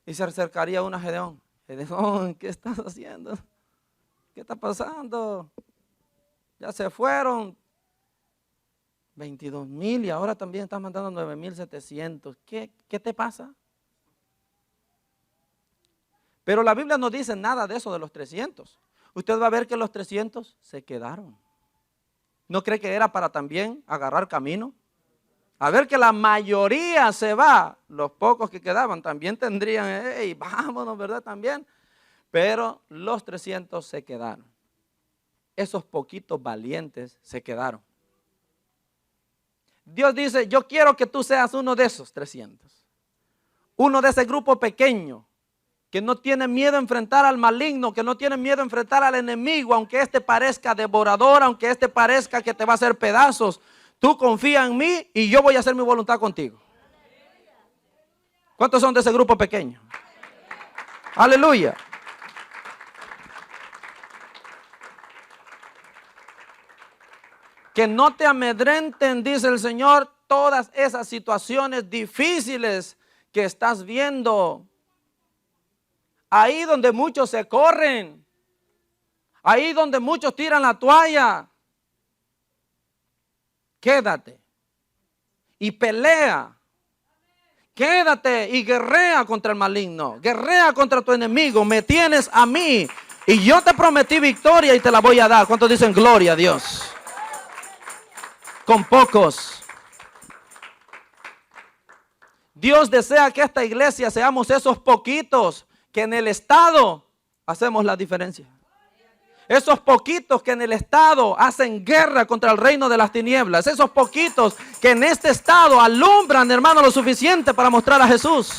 Y se acercaría uno a Gedeón. Gedeón, ¿qué estás haciendo? ¿Qué está pasando? Ya se fueron 22,000 y ahora también estás mandando 9,700. ¿Qué te pasa? Pero la Biblia no dice nada de eso de los 300. Usted va a ver que los 300 se quedaron. ¿No cree que era para también agarrar camino? A ver que la mayoría se va, los pocos que quedaban también tendrían, hey, vámonos, ¿verdad? También. Pero los 300 se quedaron. Esos poquitos valientes se quedaron. Dios dice, yo quiero que tú seas uno de esos 300. Uno de ese grupo pequeño que no tiene miedo a enfrentar al maligno, que no tiene miedo a enfrentar al enemigo, aunque este parezca devorador, aunque este parezca que te va a hacer pedazos. Tú confía en mí y yo voy a hacer mi voluntad contigo. ¿Cuántos son de ese grupo pequeño? Aleluya. Que no te amedrenten, dice el Señor, todas esas situaciones difíciles que estás viendo. Ahí donde muchos se corren. Ahí donde muchos tiran la toalla. Quédate y pelea. Quédate y guerrea contra el maligno. Guerrea contra tu enemigo. Me tienes a mí y yo te prometí victoria y te la voy a dar. ¿Cuántos dicen gloria a Dios? Con pocos. Dios desea que esta iglesia seamos esos poquitos que en el estado hacemos la diferencia. Esos poquitos que en el estado hacen guerra contra el reino de las tinieblas. Esos poquitos que en este estado alumbran, hermano, lo suficiente para mostrar a Jesús.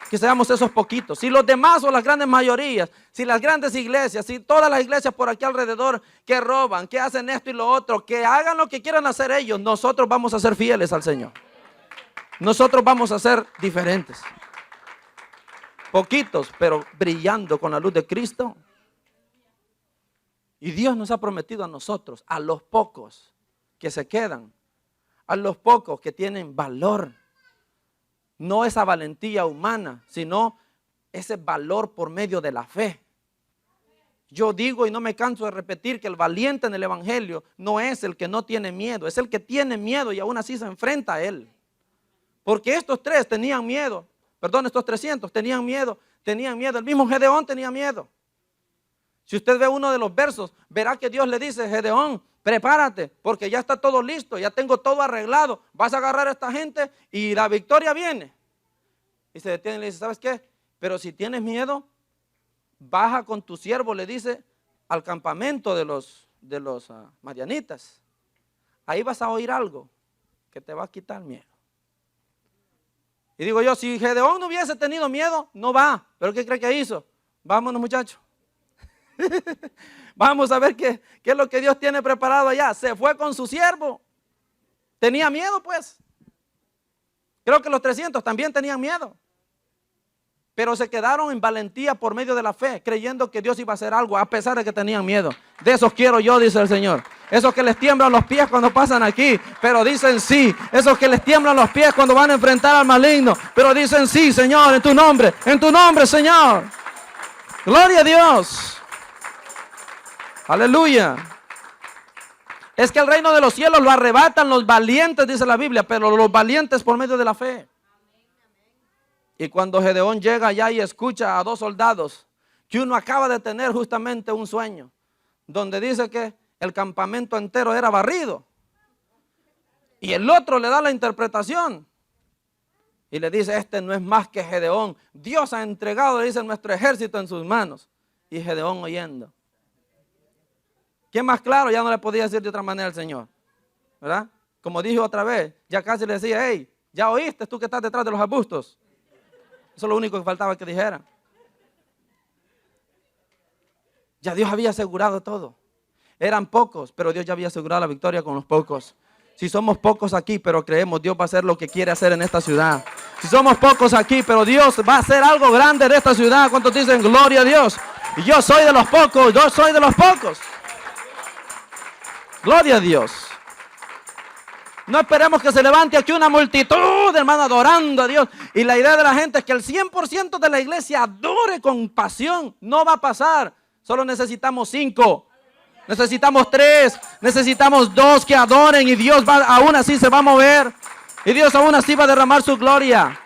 Que seamos esos poquitos. Si los demás o las grandes mayorías, si las grandes iglesias, si todas las iglesias por aquí alrededor que roban, que hacen esto y lo otro, que hagan lo que quieran hacer ellos, nosotros vamos a ser fieles al Señor. Nosotros vamos a ser diferentes. Poquitos, pero brillando con la luz de Cristo. Y Dios nos ha prometido a nosotros, a los pocos que se quedan, a los pocos que tienen valor. No esa valentía humana, sino ese valor por medio de la fe. Yo digo y no me canso de repetir que el valiente en el evangelio no es el que no tiene miedo, es el que tiene miedo y aún así se enfrenta a él. Porque estos 3 tenían miedo, estos 300 tenían miedo, el mismo Gedeón tenía miedo. Si usted ve uno de los versos, verá que Dios le dice: Gedeón, prepárate, porque ya está todo listo, ya tengo todo arreglado, vas a agarrar a esta gente y la victoria viene. Y se detiene y le dice: ¿sabes qué? Pero si tienes miedo, baja con tu siervo, le dice, al campamento de los madianitas. Ahí vas a oír algo que te va a quitar miedo. Y digo yo, si Gedeón no hubiese tenido miedo, no va. ¿Pero qué cree que hizo? Vámonos, muchachos. Vamos a ver qué es lo que Dios tiene preparado allá. Se fue con su siervo. Tenía miedo, pues. Creo que los 300 también tenían miedo. Pero se quedaron en valentía por medio de la fe, creyendo que Dios iba a hacer algo, a pesar de que tenían miedo. De esos quiero yo, dice el Señor. Esos que les tiemblan los pies cuando pasan aquí, pero dicen sí. Esos que les tiemblan los pies cuando van a enfrentar al maligno, pero dicen sí, Señor, en tu nombre, Señor. Gloria a Dios. Aleluya. Es que el reino de los cielos lo arrebatan los valientes, dice la Biblia, pero los valientes por medio de la fe. Y cuando Gedeón llega allá y escucha a 2 soldados, que uno acaba de tener justamente un sueño, donde dice que el campamento entero era barrido, y el otro le da la interpretación, y le dice: este no es más que Gedeón, Dios ha entregado, le dice, nuestro ejército en sus manos. Y Gedeón oyendo. ¿Qué más claro? Ya no le podía decir de otra manera al Señor, ¿verdad? Como dije otra vez, ya casi le decía: hey, ¿ya oíste tú que estás detrás de los arbustos? Eso es lo único que faltaba que dijera. Ya Dios había asegurado todo. Eran pocos, pero Dios ya había asegurado la victoria con los pocos. Si somos pocos aquí, pero creemos, Dios va a hacer lo que quiere hacer en esta ciudad. Si somos pocos aquí, pero Dios va a hacer algo grande en esta ciudad. ¿Cuántos dicen gloria a Dios? Y yo soy de los pocos, yo soy de los pocos. Gloria a Dios. No esperemos que se levante aquí una multitud, hermano, adorando a Dios. Y la idea de la gente es que el 100% de la iglesia adore con pasión. No va a pasar. Solo necesitamos 5. Necesitamos 3. Necesitamos 2 que adoren. Y Dios aún así se va a mover. Y Dios aún así va a derramar su gloria.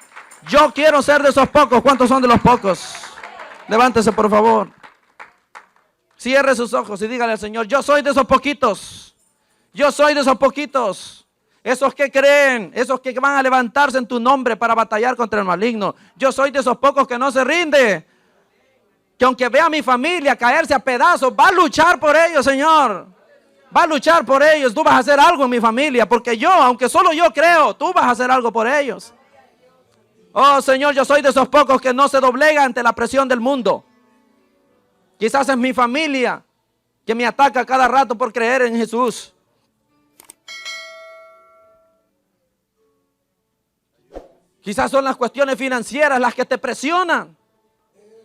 Yo quiero ser de esos pocos. ¿Cuántos son de los pocos? Levántese, por favor. Cierre sus ojos y dígale al Señor: yo soy de esos poquitos. Yo soy de esos poquitos. Esos que creen, esos que van a levantarse en tu nombre para batallar contra el maligno. Yo soy de esos pocos que no se rinde. Que aunque vea a mi familia caerse a pedazos, va a luchar por ellos, Señor. Va a luchar por ellos. Tú vas a hacer algo en mi familia. Porque yo, aunque solo yo creo, tú vas a hacer algo por ellos. Oh, Señor, yo soy de esos pocos que no se doblega ante la presión del mundo. Quizás es mi familia que me ataca cada rato por creer en Jesús. Quizás son las cuestiones financieras las que te presionan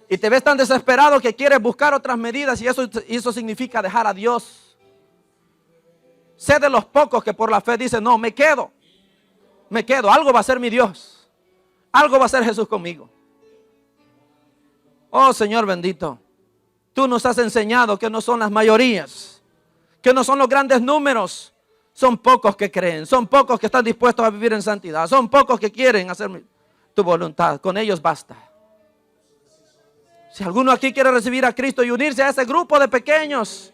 y te ves tan desesperado que quieres buscar otras medidas, y eso significa dejar a Dios. Sé de los pocos que por la fe dicen: no, me quedo, algo va a ser mi Dios, algo va a ser Jesús conmigo. Oh, Señor bendito, tú nos has enseñado que no son las mayorías, que no son los grandes números. Son pocos que creen, son pocos que están dispuestos a vivir en santidad, son pocos que quieren hacer tu voluntad. Con ellos basta. Si alguno aquí quiere recibir a Cristo y unirse a ese grupo de pequeños,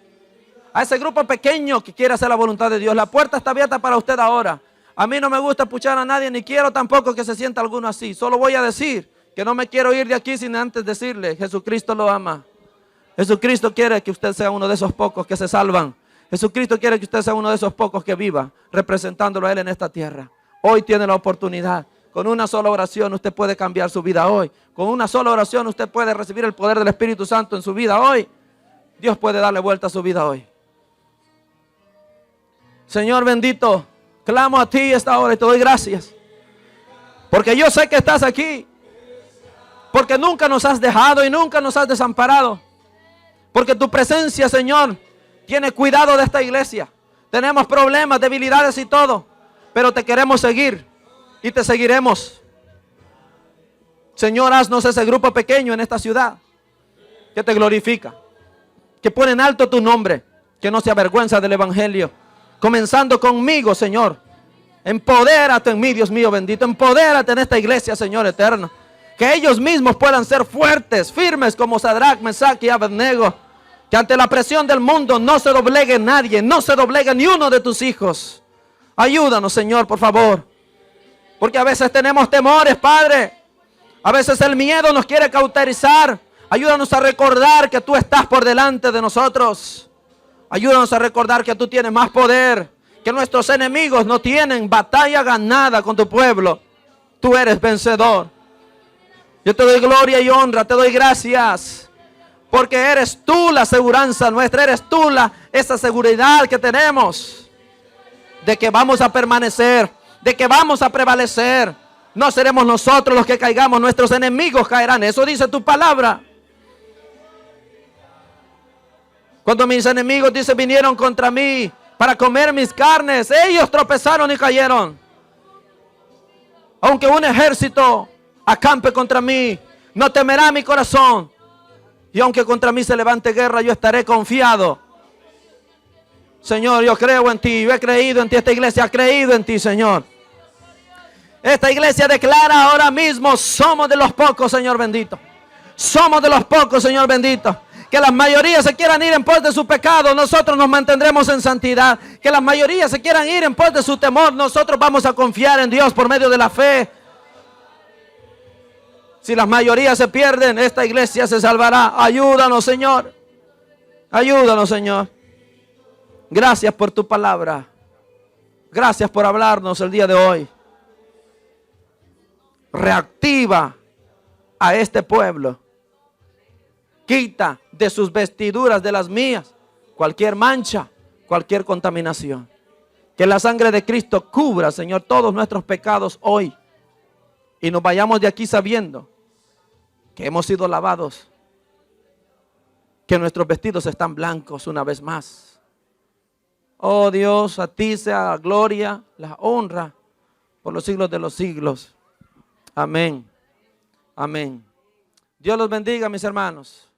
a ese grupo pequeño que quiere hacer la voluntad de Dios, la puerta está abierta para usted ahora. A mí no me gusta escuchar a nadie, ni quiero tampoco que se sienta alguno así. Solo voy a decir que no me quiero ir de aquí sin antes decirle: Jesucristo lo ama. Jesucristo quiere que usted sea uno de esos pocos que se salvan. Jesucristo quiere que usted sea uno de esos pocos que viva representándolo a Él en esta tierra. Hoy tiene la oportunidad. Con una sola oración usted puede cambiar su vida hoy. Con una sola oración usted puede recibir el poder del Espíritu Santo en su vida hoy. Dios puede darle vuelta a su vida hoy. Señor bendito, clamo a ti esta hora y te doy gracias. Porque yo sé que estás aquí. Porque nunca nos has dejado y nunca nos has desamparado. Porque tu presencia, Señor, tiene cuidado de esta iglesia. Tenemos problemas, debilidades y todo, pero te queremos seguir y te seguiremos. Señor, haznos ese grupo pequeño en esta ciudad que te glorifica, que pone en alto tu nombre, que no se avergüenza del evangelio. Comenzando conmigo, Señor. Empodérate en mí, Dios mío bendito. Empodérate en esta iglesia, Señor eterno. Que ellos mismos puedan ser fuertes, firmes como Sadrach, Mesach y Abednego. Que ante la presión del mundo no se doblegue nadie, no se doblegue ni uno de tus hijos. Ayúdanos, Señor, por favor. Porque a veces tenemos temores, Padre. A veces el miedo nos quiere cauterizar. Ayúdanos a recordar que tú estás por delante de nosotros. Ayúdanos a recordar que tú tienes más poder. Que nuestros enemigos no tienen batalla ganada con tu pueblo. Tú eres vencedor. Yo te doy gloria y honra, te doy gracias. Porque eres tú la aseguranza nuestra, eres tú esa seguridad que tenemos. De que vamos a permanecer, de que vamos a prevalecer. No seremos nosotros los que caigamos, nuestros enemigos caerán. Eso dice tu palabra. Cuando mis enemigos, dice, vinieron contra mí para comer mis carnes, ellos tropezaron y cayeron. Aunque un ejército acampe contra mí, no temerá mi corazón. Y aunque contra mí se levante guerra, yo estaré confiado. Señor, yo creo en ti, yo he creído en ti, esta iglesia ha creído en ti, Señor. Esta iglesia declara ahora mismo, somos de los pocos, Señor bendito. Somos de los pocos, Señor bendito. Que las mayorías se quieran ir en pos de su pecado, nosotros nos mantendremos en santidad. Que las mayorías se quieran ir en pos de su temor, nosotros vamos a confiar en Dios por medio de la fe. Si las mayorías se pierden, esta iglesia se salvará. Ayúdanos, Señor. Ayúdanos, Señor. Gracias por tu palabra. Gracias por hablarnos el día de hoy. Reactiva a este pueblo. Quita de sus vestiduras, de las mías, cualquier mancha, cualquier contaminación. Que la sangre de Cristo cubra, Señor, todos nuestros pecados hoy. Y nos vayamos de aquí sabiendo que hemos sido lavados. Que nuestros vestidos están blancos una vez más. Oh Dios, a ti sea la gloria, la honra por los siglos de los siglos. Amén. Amén. Dios los bendiga, mis hermanos.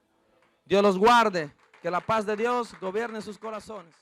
Dios los guarde. Que la paz de Dios gobierne sus corazones.